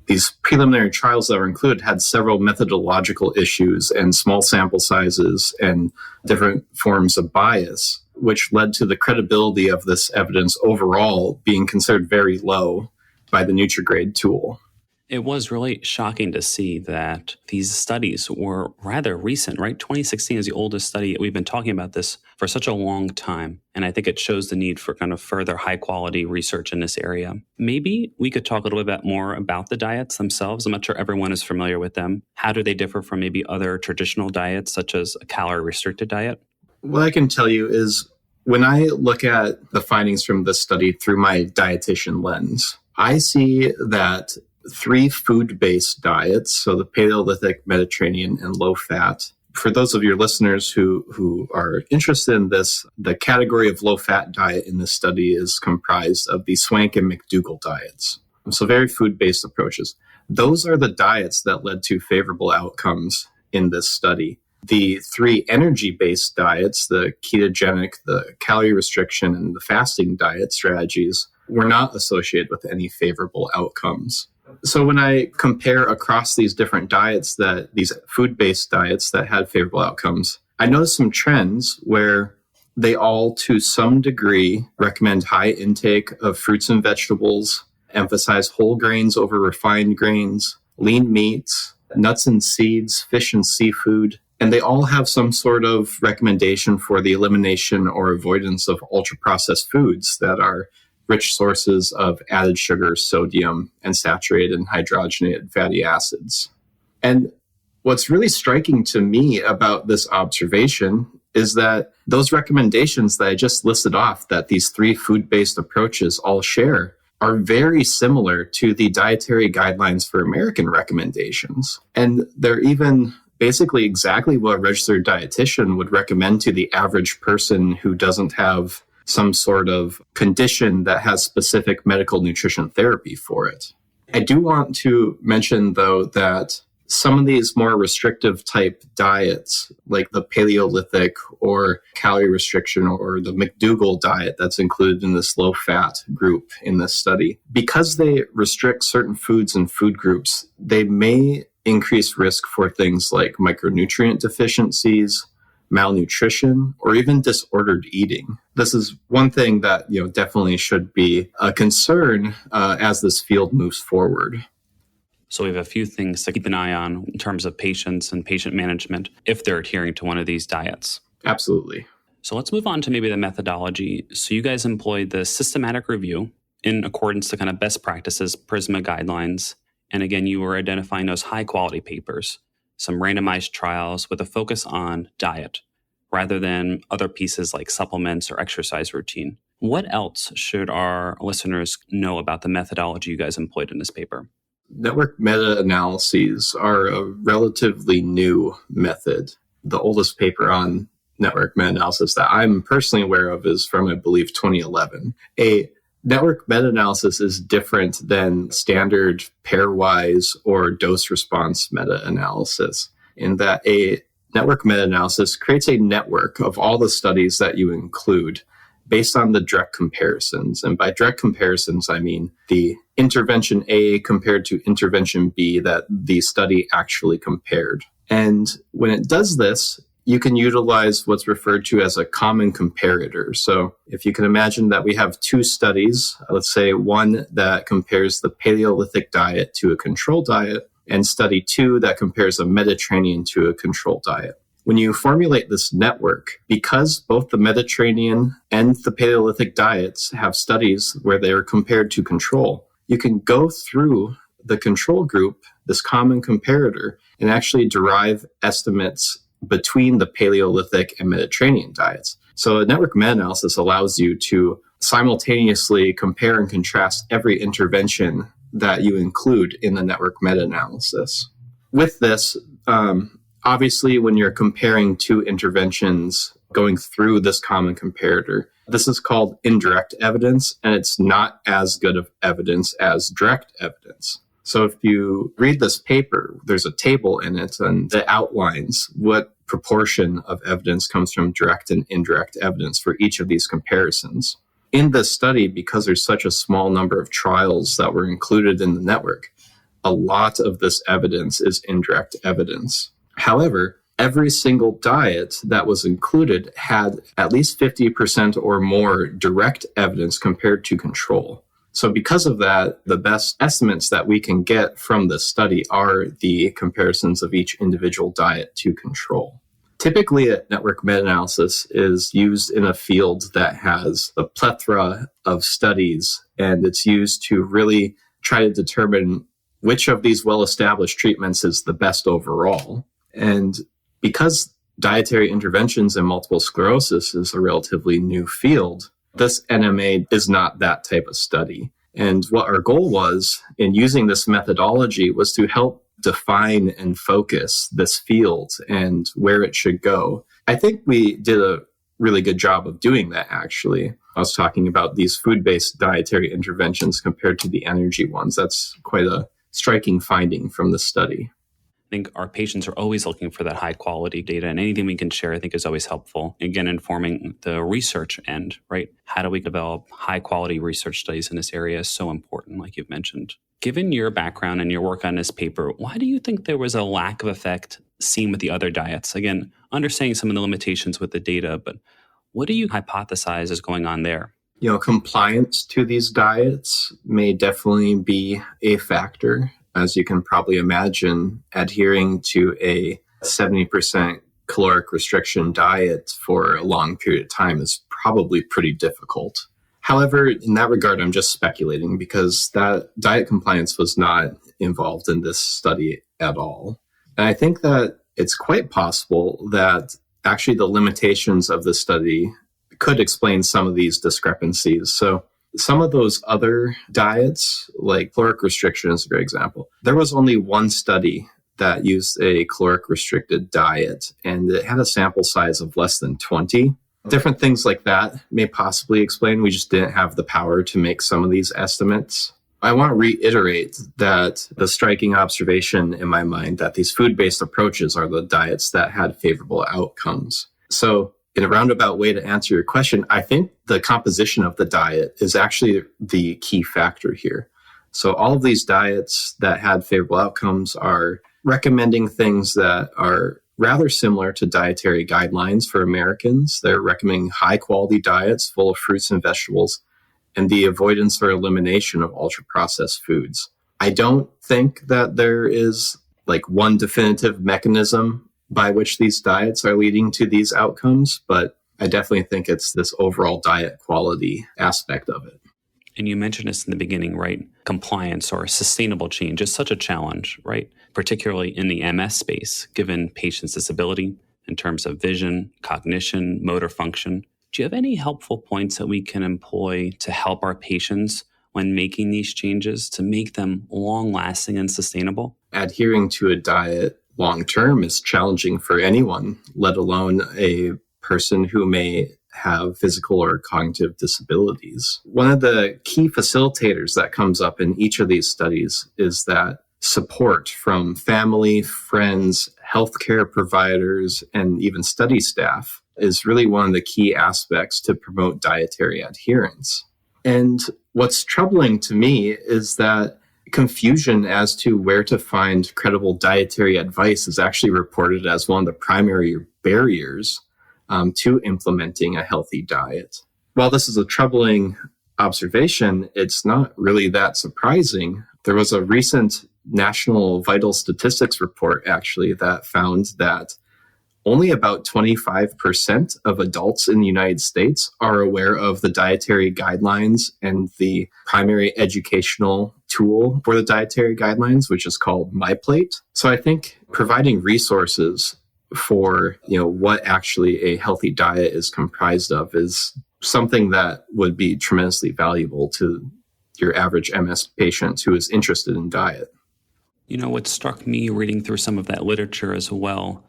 these preliminary trials that were included had several methodological issues and small sample sizes and different forms of bias, which led to the credibility of this evidence overall being considered very low by the Nutrigrade tool. It was really shocking to see that these studies were rather recent, right? 2016 is the oldest study. We've been talking about this for such a long time, and I think it shows the need for kind of further high-quality research in this area. Maybe we could talk a little bit more about the diets themselves. I'm not sure everyone is familiar with them. How do they differ from maybe other traditional diets, such as a calorie-restricted diet? What I can tell you is when I look at the findings from this study through my dietitian lens, I see that 3 food-based diets, so the Paleolithic, Mediterranean, and low-fat. For those of your listeners who are interested in this, the category of low-fat diet in this study is comprised of the Swank and McDougall diets. So very food-based approaches. Those are the diets that led to favorable outcomes in this study. The 3 energy-based diets, the ketogenic, the calorie restriction, and the fasting diet strategies, were not associated with any favorable outcomes. So when I compare across these different diets, these food-based diets that had favorable outcomes, I noticed some trends where they all, to some degree, recommend high intake of fruits and vegetables, emphasize whole grains over refined grains, lean meats, nuts and seeds, fish and seafood, and they all have some sort of recommendation for the elimination or avoidance of ultra-processed foods that are rich sources of added sugar, sodium, and saturated and hydrogenated fatty acids. And what's really striking to me about this observation is that those recommendations that I just listed off, that these 3 food-based approaches all share, are very similar to the dietary guidelines for American recommendations. And they're even basically exactly what a registered dietitian would recommend to the average person who doesn't have some sort of condition that has specific medical nutrition therapy for it. I do want to mention, though, that some of these more restrictive type diets, like the Paleolithic or calorie restriction or the McDougall diet that's included in this low-fat group in this study, because they restrict certain foods and food groups, they may increase risk for things like micronutrient deficiencies, malnutrition, or even disordered eating. This is one thing that definitely should be a concern as this field moves forward. So we have a few things to keep an eye on in terms of patients and patient management if they're adhering to one of these diets. Absolutely. So let's move on to maybe the methodology. So you guys employed the systematic review in accordance to kind of best practices, PRISMA guidelines. And again, you were identifying those high quality papers, some randomized trials with a focus on diet rather than other pieces like supplements or exercise routine. What else should our listeners know about the methodology you guys employed in this paper? Network meta-analyses are a relatively new method. The oldest paper on network meta-analysis that I'm personally aware of is from, I believe, 2011. A network meta-analysis is different than standard pairwise or dose-response meta-analysis in that a network meta-analysis creates a network of all the studies that you include based on the direct comparisons. And by direct comparisons, I mean the intervention A compared to intervention B that the study actually compared. And when it does this, you can utilize what's referred to as a common comparator. So if you can imagine that we have 2 studies, let's say one that compares the Paleolithic diet to a control diet, and study 2 that compares a Mediterranean to a control diet. When you formulate this network, because both the Mediterranean and the Paleolithic diets have studies where they are compared to control, you can go through the control group, this common comparator, and actually derive estimates between the Paleolithic and Mediterranean diets. So a network meta-analysis allows you to simultaneously compare and contrast every intervention that you include in the network meta-analysis. With this, obviously, when you're comparing 2 interventions going through this common comparator, this is called indirect evidence, and it's not as good of evidence as direct evidence. So if you read this paper, there's a table in it, and it outlines what proportion of evidence comes from direct and indirect evidence for each of these comparisons. In this study, because there's such a small number of trials that were included in the network, a lot of this evidence is indirect evidence. However, every single diet that was included had at least 50% or more direct evidence compared to control. So because of that, the best estimates that we can get from this study are the comparisons of each individual diet to control. Typically, a network meta-analysis is used in a field that has a plethora of studies, and it's used to really try to determine which of these well-established treatments is the best overall. And because dietary interventions in multiple sclerosis is a relatively new field, this NMA is not that type of study. And what our goal was in using this methodology was to help define and focus this field and where it should go. I think we did a really good job of doing that, actually. I was talking about these food-based dietary interventions compared to the energy ones. That's quite a striking finding from the study. I think our patients are always looking for that high quality data, and anything we can share, I think, is always helpful. Again, informing the research end, right? How do we develop high quality research studies in this area is so important, like you've mentioned. Given your background and your work on this paper, why do you think there was a lack of effect seen with the other diets? Again, understanding some of the limitations with the data, but what do you hypothesize is going on there? Compliance to these diets may definitely be a factor. As you can probably imagine, adhering to a 70% caloric restriction diet for a long period of time is probably pretty difficult. However, in that regard, I'm just speculating because that diet compliance was not involved in this study at all. And I think that it's quite possible that actually the limitations of the study could explain some of these discrepancies. So some of those other diets, like caloric restriction is a great example. There was only one study that used a caloric restricted diet, and it had a sample size of less than 20. Different things like that may possibly explain. We just didn't have the power to make some of these estimates. I want to reiterate that the striking observation in my mind that these food-based approaches are the diets that had favorable outcomes. So in a roundabout way to answer your question, I think the composition of the diet is actually the key factor here. So all of these diets that had favorable outcomes are recommending things that are rather similar to dietary guidelines for Americans. They're recommending high-quality diets full of fruits and vegetables and the avoidance or elimination of ultra-processed foods. I don't think that there is like one definitive mechanism by which these diets are leading to these outcomes, but I definitely think it's this overall diet quality aspect of it. And you mentioned this in the beginning, right? Compliance or sustainable change is such a challenge, right? Particularly in the MS space, given patients' disability in terms of vision, cognition, motor function. Do you have any helpful points that we can employ to help our patients when making these changes to make them long-lasting and sustainable? Adhering to a diet long-term is challenging for anyone, let alone a person who may have physical or cognitive disabilities. One of the key facilitators that comes up in each of these studies is that support from family, friends, healthcare providers, and even study staff is really one of the key aspects to promote dietary adherence. And what's troubling to me is that confusion as to where to find credible dietary advice is actually reported as one of the primary barriers to implementing a healthy diet. While this is a troubling observation, it's not really that surprising. There was a recent National Vital Statistics report, actually, that found that only about 25% of adults in the United States are aware of the dietary guidelines and the primary educational tool for the dietary guidelines, which is called MyPlate. So I think providing resources for what actually a healthy diet is comprised of is something that would be tremendously valuable to your average MS patient who is interested in diet. What struck me reading through some of that literature as well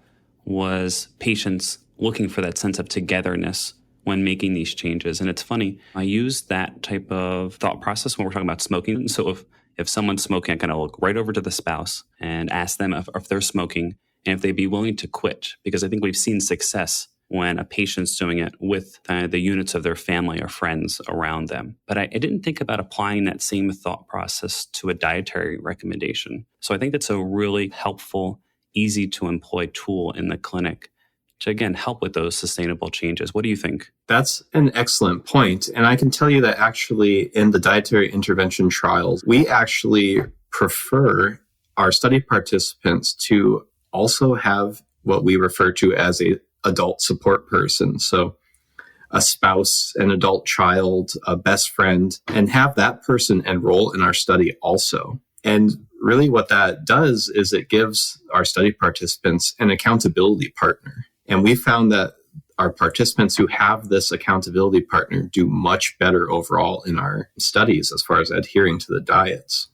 was patients looking for that sense of togetherness when making these changes. And it's funny, I use that type of thought process when we're talking about smoking. So if someone's smoking, I kind of look right over to the spouse and ask them if they're smoking and if they'd be willing to quit, because I think we've seen success when a patient's doing it with the units of their family or friends around them. But I didn't think about applying that same thought process to a dietary recommendation. So I think that's a really helpful, easy to employ tool in the clinic to, again, help with those sustainable changes. What do you think? That's an excellent point. And I can tell you that actually in the dietary intervention trials, we actually prefer our study participants to also have what we refer to as a adult support person. So a spouse, an adult child, a best friend, and have that person enroll in our study also. And really what that does is it gives our study participants an accountability partner. And we found that our participants who have this accountability partner do much better overall in our studies as far as adhering to the diets.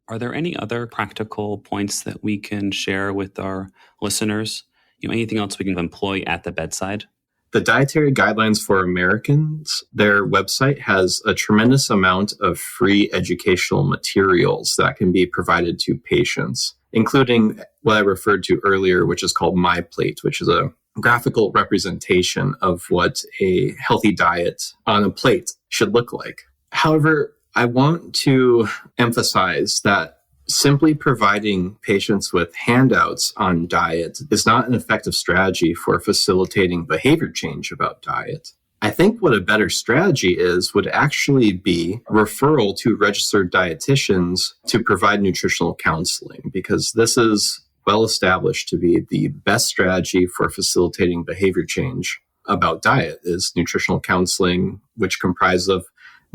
Are there any other practical points that we can share with our listeners? Anything else we can employ at the bedside? The Dietary Guidelines for Americans, their website has a tremendous amount of free educational materials that can be provided to patients, including what I referred to earlier, which is called MyPlate, which is a graphical representation of what a healthy diet on a plate should look like. However, I want to emphasize that simply providing patients with handouts on diet is not an effective strategy for facilitating behavior change about diet. I think what a better strategy would actually be referral to registered dietitians to provide nutritional counseling, because this is well established to be the best strategy for facilitating behavior change about diet is nutritional counseling, which comprises of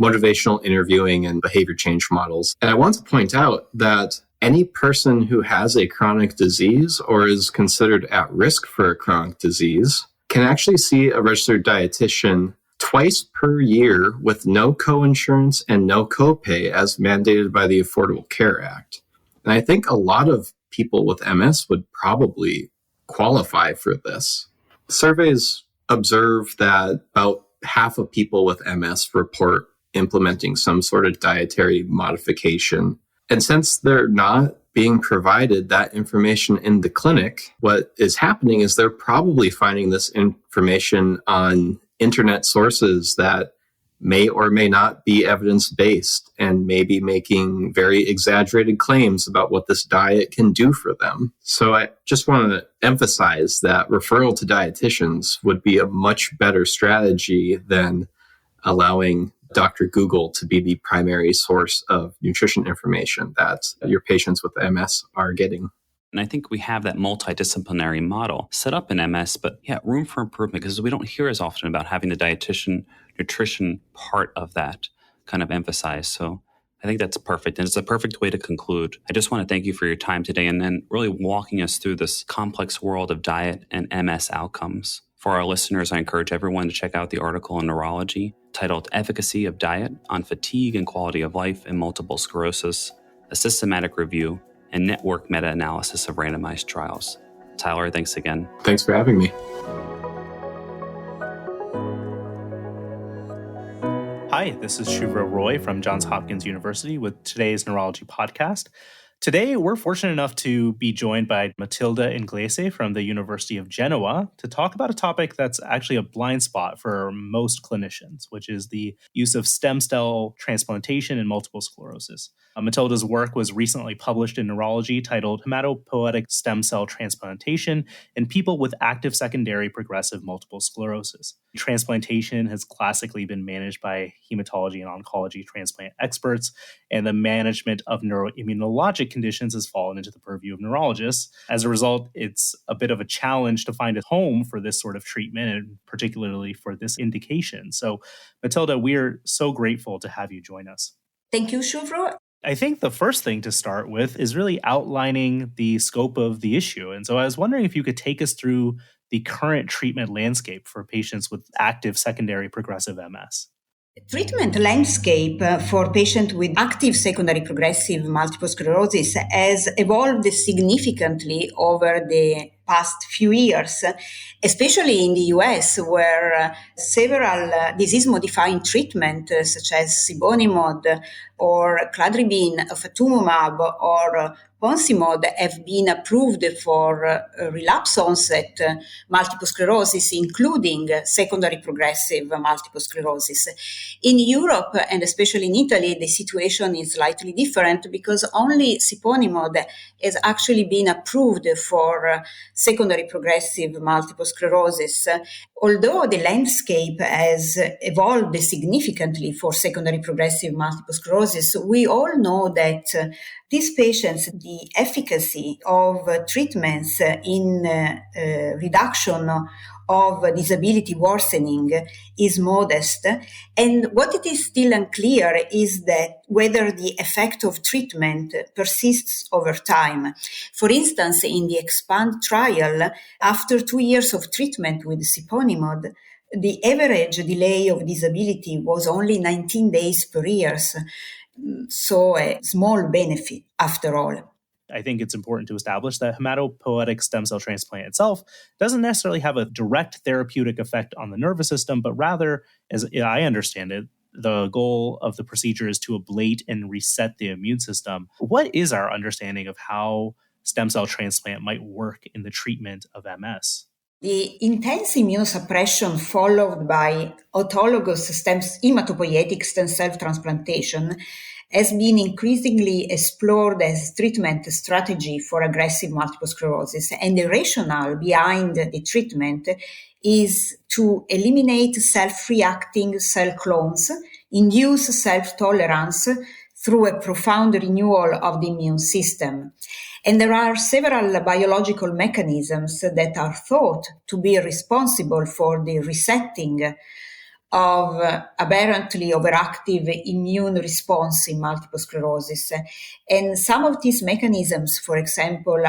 motivational interviewing and behavior change models. And I want to point out that any person who has a chronic disease or is considered at risk for a chronic disease can actually see a registered dietitian twice per year with no coinsurance and no copay as mandated by the Affordable Care Act. And I think a lot of people with MS would probably qualify for this. Surveys observe that about half of people with MS report implementing some sort of dietary modification. And since they're not being provided that information in the clinic, what is happening is they're probably finding this information on internet sources that may or may not be evidence-based and may be making very exaggerated claims about what this diet can do for them. So I just want to emphasize that referral to dietitians would be a much better strategy than allowing Dr. Google to be the primary source of nutrition information that your patients with MS are getting. And I think we have that multidisciplinary model set up in MS, but room for improvement because we don't hear as often about having the dietitian nutrition part of that kind of emphasized. So I think that's perfect. And it's a perfect way to conclude. I just want to thank you for your time today and then really walking us through this complex world of diet and MS outcomes. For our listeners, I encourage everyone to check out the article in Neurology titled Efficacy of Diet on Fatigue and Quality of Life in Multiple Sclerosis, a systematic review and network meta-analysis of randomized trials. Tyler, thanks again. Thanks for having me. Hi, this is Shuvra Roy from Johns Hopkins University with today's Neurology podcast. Today, we're fortunate enough to be joined by Matilde Inglese from the University of Genoa to talk about a topic that's actually a blind spot for most clinicians, which is the use of stem cell transplantation in multiple sclerosis. Matilda's work was recently published in Neurology titled Hematopoietic Stem Cell Transplantation in People with Active Secondary Progressive Multiple Sclerosis. Transplantation has classically been managed by hematology and oncology transplant experts, and the management of neuroimmunologic conditions has fallen into the purview of neurologists. As a result, it's a bit of a challenge to find a home for this sort of treatment, and particularly for this indication. So, Matilde, we're so grateful to have you join us. Thank you, Shuvra. I think the first thing to start with is really outlining the scope of the issue. And so I was wondering if you could take us through the current treatment landscape for patients with active secondary progressive MS. Treatment landscape for patients with active secondary progressive multiple sclerosis has evolved significantly over the past few years, especially in the US, where several disease-modifying treatments such as sibonimod or cladribine, ofatumumab, or ponsimod have been approved for relapse onset multiple sclerosis, including secondary progressive multiple sclerosis. In Europe, and especially in Italy, the situation is slightly different because only siponimod has actually been approved for secondary progressive multiple sclerosis. Although the landscape has evolved significantly for secondary progressive multiple sclerosis, we all know that these patients, the efficacy of treatments in reduction of disability worsening is modest. And what it is still unclear is that whether the effect of treatment persists over time. For instance, in the EXPAND trial, after 2 years of treatment with siponimod, the average delay of disability was only 19 days per year. So a small benefit after all. I think it's important to establish that hematopoietic stem cell transplant itself doesn't necessarily have a direct therapeutic effect on the nervous system, but rather, as I understand it, the goal of the procedure is to ablate and reset the immune system. What is our understanding of how stem cell transplant might work in the treatment of MS? The intense immunosuppression followed by autologous hematopoietic stem cell transplantation has been increasingly explored as treatment strategy for aggressive multiple sclerosis. And the rationale behind the treatment is to eliminate self-reacting cell clones, induce self-tolerance through a profound renewal of the immune system. And there are several biological mechanisms that are thought to be responsible for the resetting of aberrantly overactive immune response in multiple sclerosis. And some of these mechanisms, for example,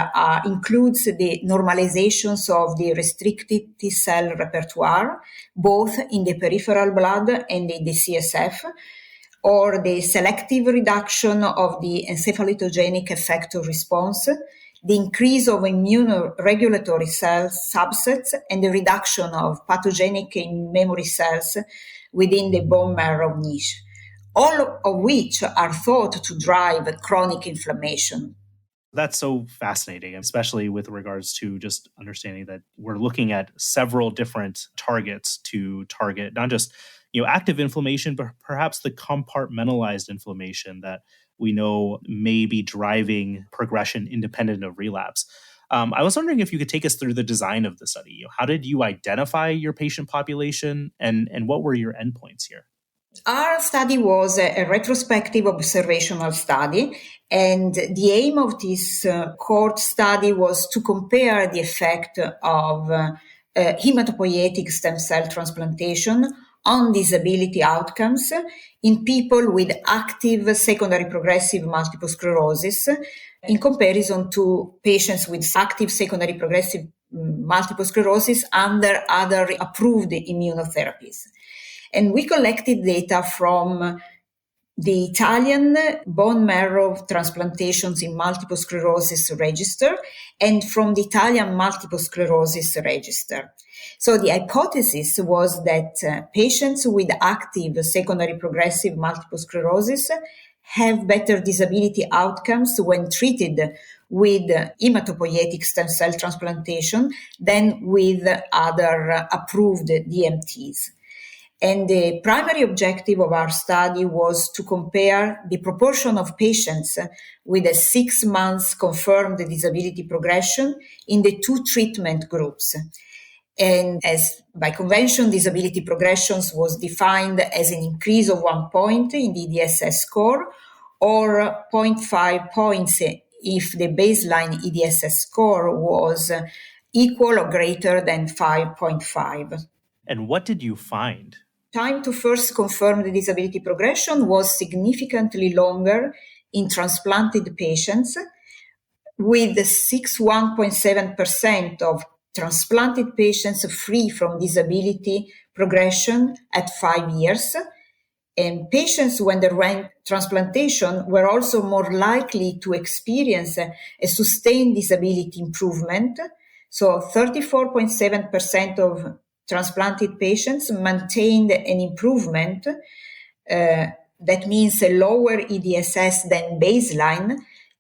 includes the normalizations of the restricted T cell repertoire, both in the peripheral blood and in the CSF, or the selective reduction of the encephalotogenic effector response, the increase of immunoregulatory cell subsets, and the reduction of pathogenic memory cells within the bone marrow niche, all of which are thought to drive chronic inflammation. That's so fascinating, especially with regards to just understanding that we're looking at several different targets to target not just active inflammation, but perhaps the compartmentalized inflammation that we know may be driving progression independent of relapse. I was wondering if you could take us through the design of the study. How did you identify your patient population, and what were your endpoints here? Our study was a retrospective observational study, and the aim of this cohort study was to compare the effect of hematopoietic stem cell transplantation on disability outcomes in people with active secondary progressive multiple sclerosis in comparison to patients with active secondary progressive multiple sclerosis under other approved immunotherapies. And we collected data from the Italian bone marrow transplantations in multiple sclerosis register and from the Italian multiple sclerosis register. So the hypothesis was that patients with active secondary progressive multiple sclerosis have better disability outcomes when treated with hematopoietic stem cell transplantation than with other approved DMTs. And the primary objective of our study was to compare the proportion of patients with a 6 months confirmed disability progression in the two treatment groups. And as by convention, disability progressions was defined as an increase of 1 point in the EDSS score or 0.5 points if the baseline EDSS score was equal or greater than 5.5. And what did you find? Time to first confirmed disability progression was significantly longer in transplanted patients, with 61.7% of transplanted patients free from disability progression at 5 years. And patients who underwent transplantation were also more likely to experience a sustained disability improvement. So 34.7% of transplanted patients maintained an improvement, that means a lower EDSS than baseline,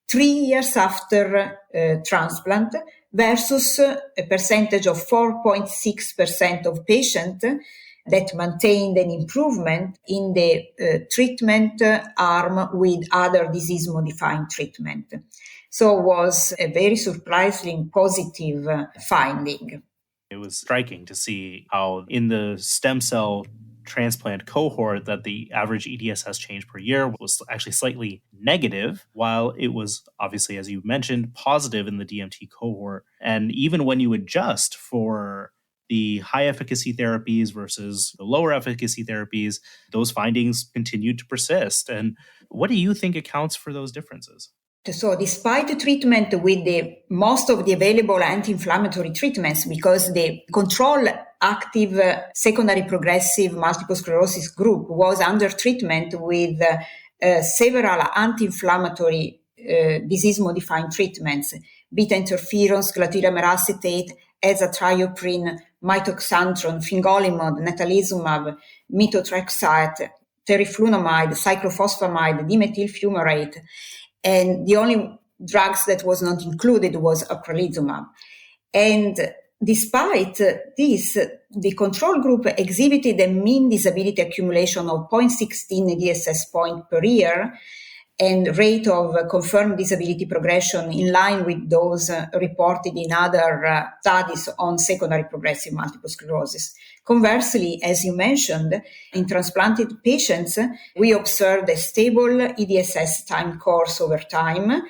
3 years after transplant, versus a percentage of 4.6% of patients that maintained an improvement in the treatment arm with other disease-modifying treatment. So it was a very surprisingly positive finding. It was striking to see how in the stem cell transplant cohort that the average EDSS change per year was actually slightly negative, while it was obviously, as you mentioned, positive in the DMT cohort. And even when you adjust for the high efficacy therapies versus the lower efficacy therapies, those findings continued to persist. And what do you think accounts for those differences? So despite the treatment with the most of the available anti-inflammatory treatments, because the control active secondary progressive multiple sclerosis group was under treatment with several anti-inflammatory disease-modifying treatments, beta interferons, glatiramer acetate, azathioprine, mitoxantrone, fingolimod, natalizumab, methotrexate, teriflunomide, cyclophosphamide, dimethyl fumarate. And the only drugs that was not included was ocrelizumab. And despite this, the control group exhibited a mean disability accumulation of 0.16 EDSS point per year, and rate of confirmed disability progression in line with those reported in other studies on secondary progressive multiple sclerosis. Conversely, as you mentioned, in transplanted patients, we observed a stable EDSS time course over time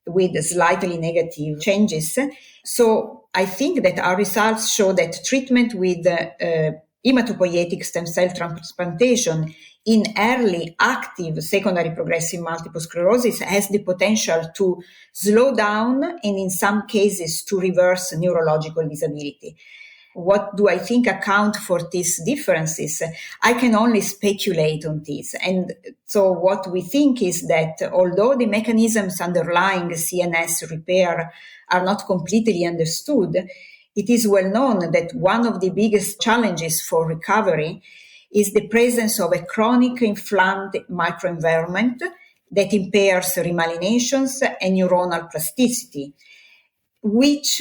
with slightly negative changes. So I think that our results show that treatment with hematopoietic stem cell transplantation in early active secondary progressive multiple sclerosis has the potential to slow down and in some cases to reverse neurological disability. What do I think account for these differences? I can only speculate on this. And so what we think is that although the mechanisms underlying CNS repair are not completely understood, it is well known that one of the biggest challenges for recovery is the presence of a chronic inflamed microenvironment that impairs remyelinations and neuronal plasticity, which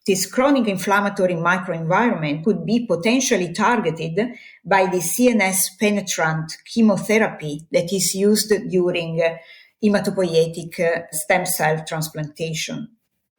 this chronic inflammatory microenvironment could be potentially targeted by the CNS penetrant chemotherapy that is used during hematopoietic stem cell transplantation.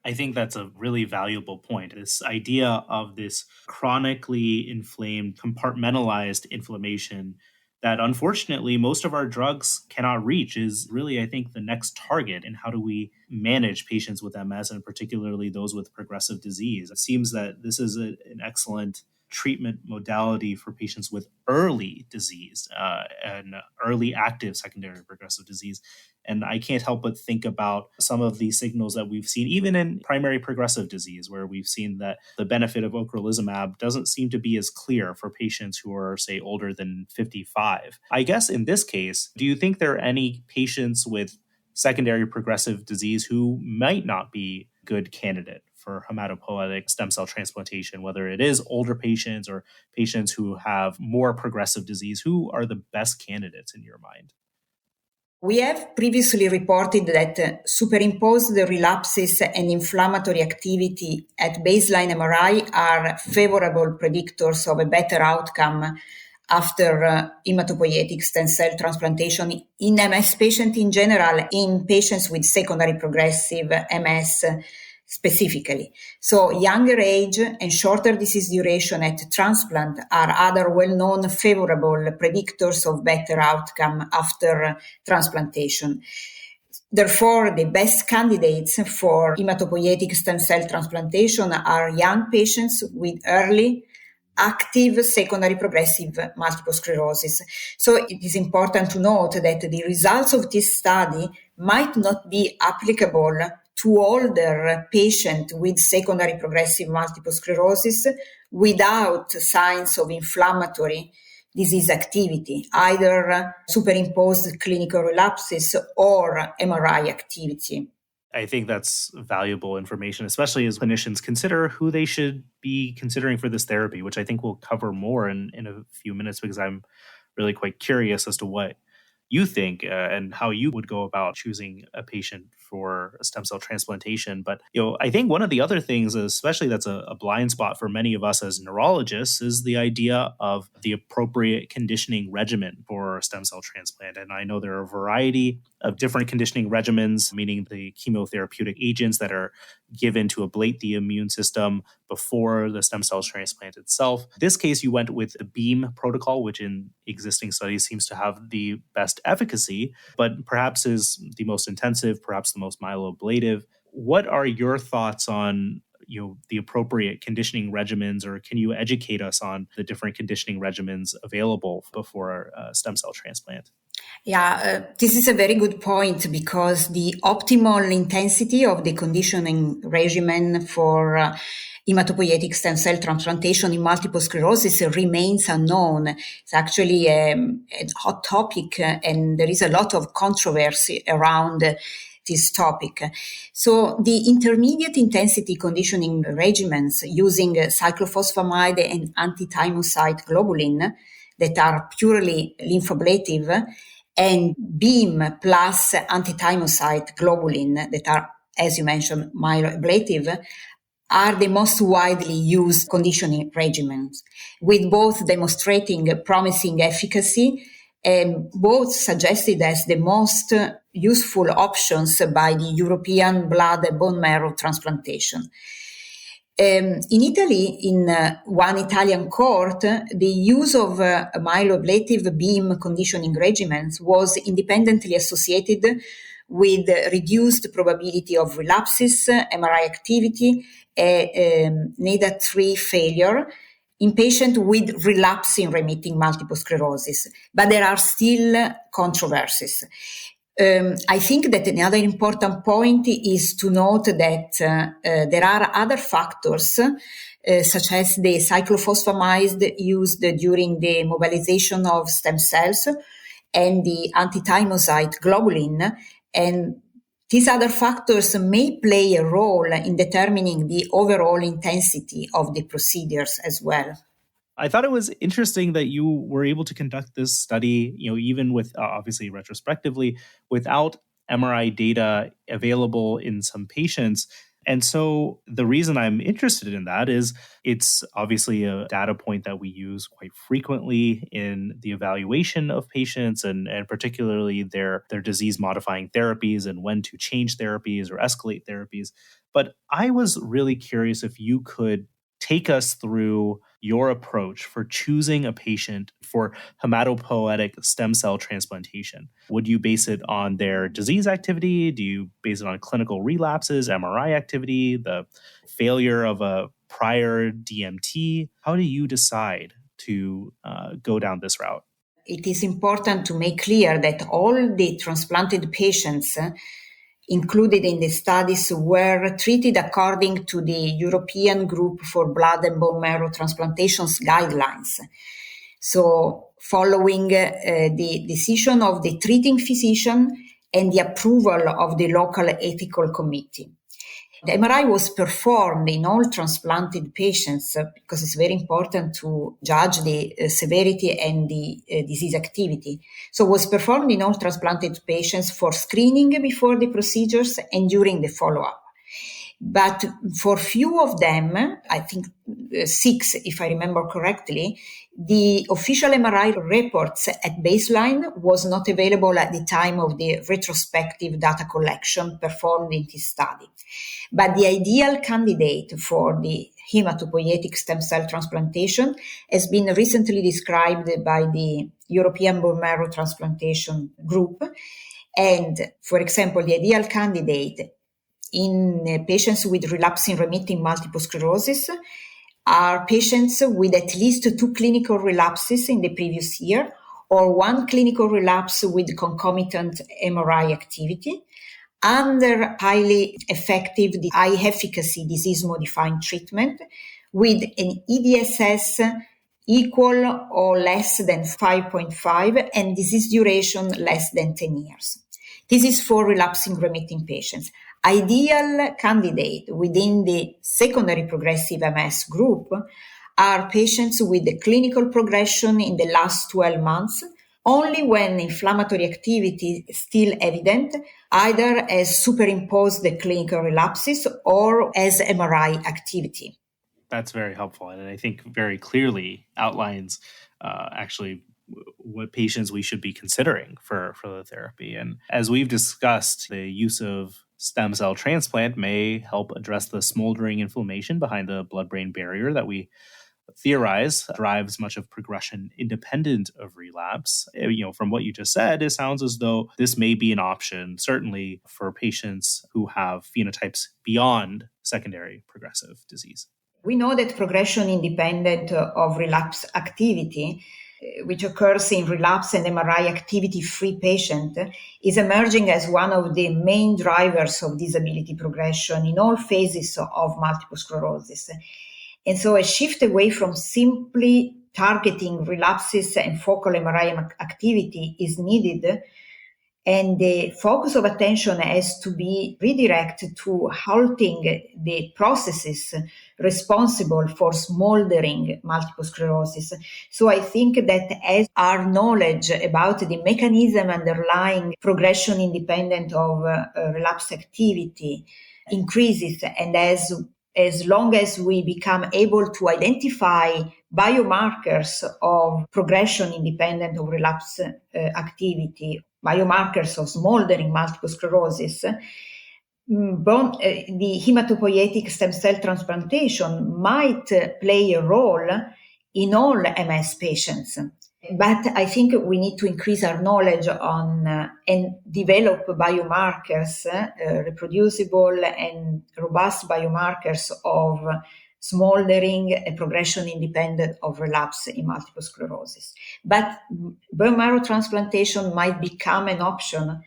I think that's a really valuable point. This idea of this chronically inflamed, compartmentalized inflammation that unfortunately most of our drugs cannot reach is really, I think, the next target in how do we manage patients with MS and particularly those with progressive disease. It seems that this is an excellent treatment modality for patients with early disease and early active secondary progressive disease. And I can't help but think about some of the signals that we've seen, even in primary progressive disease, where we've seen that the benefit of ocrelizumab doesn't seem to be as clear for patients who are, say, older than 55. I guess in this case, do you think there are any patients with secondary progressive disease who might not be a good candidate for hematopoietic stem cell transplantation, whether it is older patients or patients who have more progressive disease? Who are the best candidates in your mind? We have previously reported that superimposed relapses and inflammatory activity at baseline MRI are favorable predictors of a better outcome after hematopoietic stem cell transplantation in MS patients in general, in patients with secondary progressive MS specifically. So younger age and shorter disease duration at transplant are other well-known favorable predictors of better outcome after transplantation. Therefore, the best candidates for hematopoietic stem cell transplantation are young patients with early active secondary progressive multiple sclerosis. So it is important to note that the results of this study might not be applicable to older patients with secondary progressive multiple sclerosis without signs of inflammatory disease activity, either superimposed clinical relapses or MRI activity. I think that's valuable information, especially as clinicians consider who they should be considering for this therapy, which I think we'll cover more in a few minutes because I'm really quite curious as to what you think and how you would go about choosing a patient for a stem cell transplantation. But, I think one of the other things, especially that's a blind spot for many of us as neurologists, is the idea of the appropriate conditioning regimen for a stem cell transplant. And I know there are a variety of different conditioning regimens, meaning the chemotherapeutic agents that are given to ablate the immune system before the stem cell transplant itself. In this case, you went with the BEAM protocol, which in existing studies seems to have the best efficacy, but perhaps is the most intensive, perhaps the most myeloablative. What are your thoughts on the appropriate conditioning regimens, or can you educate us on the different conditioning regimens available before a stem cell transplant? Yeah, this is a very good point because the optimal intensity of the conditioning regimen for hematopoietic stem cell transplantation in multiple sclerosis remains unknown. It's actually a hot topic and there is a lot of controversy around this topic. So the intermediate intensity conditioning regimens using cyclophosphamide and anti-thymocyte globulin that are purely lymphoablative and BEAM plus anti-thymocyte globulin that are, as you mentioned, myeloablative, are the most widely used conditioning regimens, with both demonstrating promising efficacy and both suggested as the most useful options by the European blood and bone marrow transplantation. In Italy, in one Italian court, the use of myeloablative beam conditioning regimens was independently associated with reduced probability of relapses, MRI activity, NADA3 failure in patients with relapsing remitting multiple sclerosis. But there are still controversies. I think that another important point is to note that there are other factors, such as the cyclophosphamide used during the mobilization of stem cells and the anti-thymocyte globulin. And these other factors may play a role in determining the overall intensity of the procedures as well. I thought it was interesting that you were able to conduct this study, even with obviously retrospectively, without MRI data available in some patients. And so the reason I'm interested in that is it's obviously a data point that we use quite frequently in the evaluation of patients and particularly their disease modifying therapies and when to change therapies or escalate therapies. But I was really curious if you could take us through your approach for choosing a patient for hematopoietic stem cell transplantation. Would you base it on their disease activity? Do you base it on clinical relapses, MRI activity, the failure of a prior DMT? How do you decide to go down this route? It is important to make clear that all the transplanted patients included in the studies were treated according to the European Group for Blood and Bone Marrow Transplantations guidelines. So following the decision of the treating physician and the approval of the local ethical committee. The MRI was performed in all transplanted patients because it's very important to judge the severity and the disease activity. So it was performed in all transplanted patients for screening before the procedures and during the follow-up. But for few of them, I think 6, if I remember correctly, the official MRI reports at baseline was not available at the time of the retrospective data collection performed in this study. But the ideal candidate for the hematopoietic stem cell transplantation has been recently described by the European Bone Marrow Transplantation Group. And, for example, the ideal candidate in patients with relapsing remitting multiple sclerosis are patients with at least 2 clinical relapses in the previous year or 1 clinical relapse with concomitant MRI activity under highly effective, high efficacy disease-modifying treatment with an EDSS equal or less than 5.5 and disease duration less than 10 years. This is for relapsing remitting patients. Ideal candidate within the secondary progressive MS group are patients with the clinical progression in the last 12 months, only when inflammatory activity is still evident, either as superimposed the clinical relapses or as MRI activity. That's very helpful. And I think very clearly outlines actually what patients we should be considering for the therapy. And as we've discussed, the use of stem cell transplant may help address the smoldering inflammation behind the blood-brain barrier that we theorize drives much of progression independent of relapse. From what you just said, it sounds as though this may be an option, certainly for patients who have phenotypes beyond secondary progressive disease. We know that progression independent of relapse activity, which occurs in relapse and MRI activity-free patient, is emerging as one of the main drivers of disability progression in all phases of multiple sclerosis. And so a shift away from simply targeting relapses and focal MRI activity is needed. And the focus of attention has to be redirected to halting the processes responsible for smoldering multiple sclerosis. So I think that as our knowledge about the mechanism underlying progression independent of relapse activity increases, and as long as we become able to identify biomarkers of progression independent of relapse activity, biomarkers of smoldering multiple sclerosis, the hematopoietic stem cell transplantation might play a role in all MS patients. But I think we need to increase our knowledge on and develop biomarkers, reproducible and robust biomarkers of smoldering and progression independent of relapse in multiple sclerosis. But bone marrow transplantation might become an option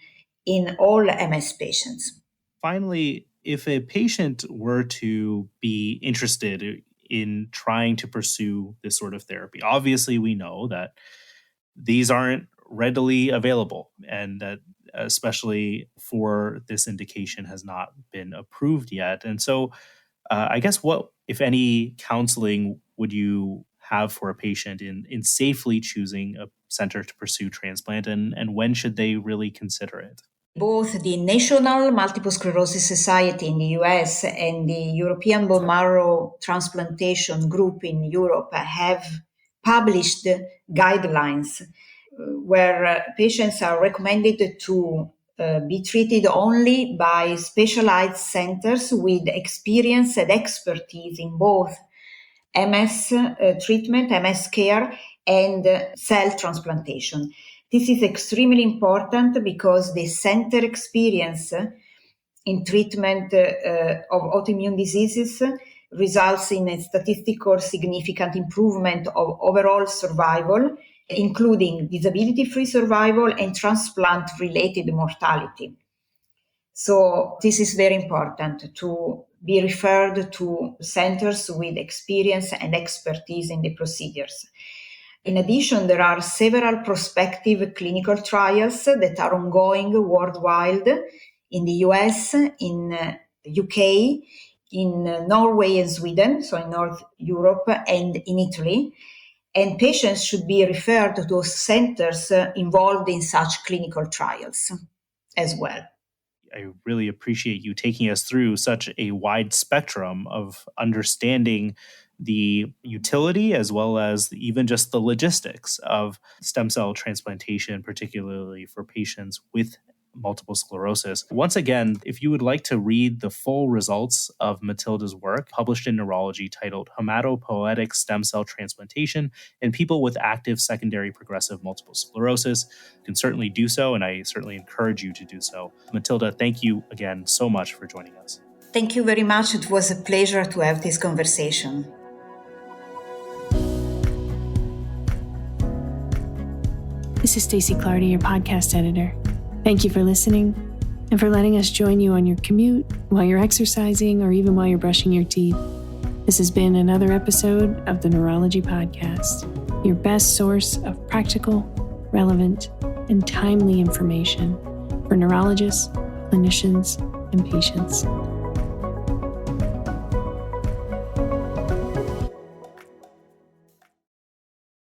in all MS patients. Finally, if a patient were to be interested in trying to pursue this sort of therapy, obviously we know that these aren't readily available, and that especially for this indication has not been approved yet. And so I guess what, if any, counseling would you have for a patient in safely choosing a center to pursue transplant, and when should they really consider it? Both the National Multiple Sclerosis Society in the US and the European Bone Marrow Transplantation Group in Europe have published guidelines where patients are recommended to be treated only by specialized centers with experience and expertise in both MS treatment, MS care, and cell transplantation. This is extremely important because the center experience in treatment of autoimmune diseases results in a statistical significant improvement of overall survival, including disability-free survival and transplant-related mortality. So this is very important to be referred to centers with experience and expertise in the procedures. In addition, there are several prospective clinical trials that are ongoing worldwide in the US, in the UK, in Norway and Sweden, so in North Europe, and in Italy. And patients should be referred to those centers involved in such clinical trials as well. I really appreciate you taking us through such a wide spectrum of understanding the utility as well as even just the logistics of stem cell transplantation, particularly for patients with multiple sclerosis. Once again, if you would like to read the full results of Matilde's work published in Neurology titled Hematopoietic Stem Cell Transplantation in People with Active Secondary Progressive Multiple Sclerosis, you can certainly do so, and I certainly encourage you to do so. Matilde, thank you again so much for joining us. Thank you very much. It was a pleasure to have this conversation. This is Stacey Clardy, your podcast editor. Thank you for listening and for letting us join you on your commute, while you're exercising, or even while you're brushing your teeth. This has been another episode of the Neurology Podcast, your best source of practical, relevant, and timely information for neurologists, clinicians, and patients.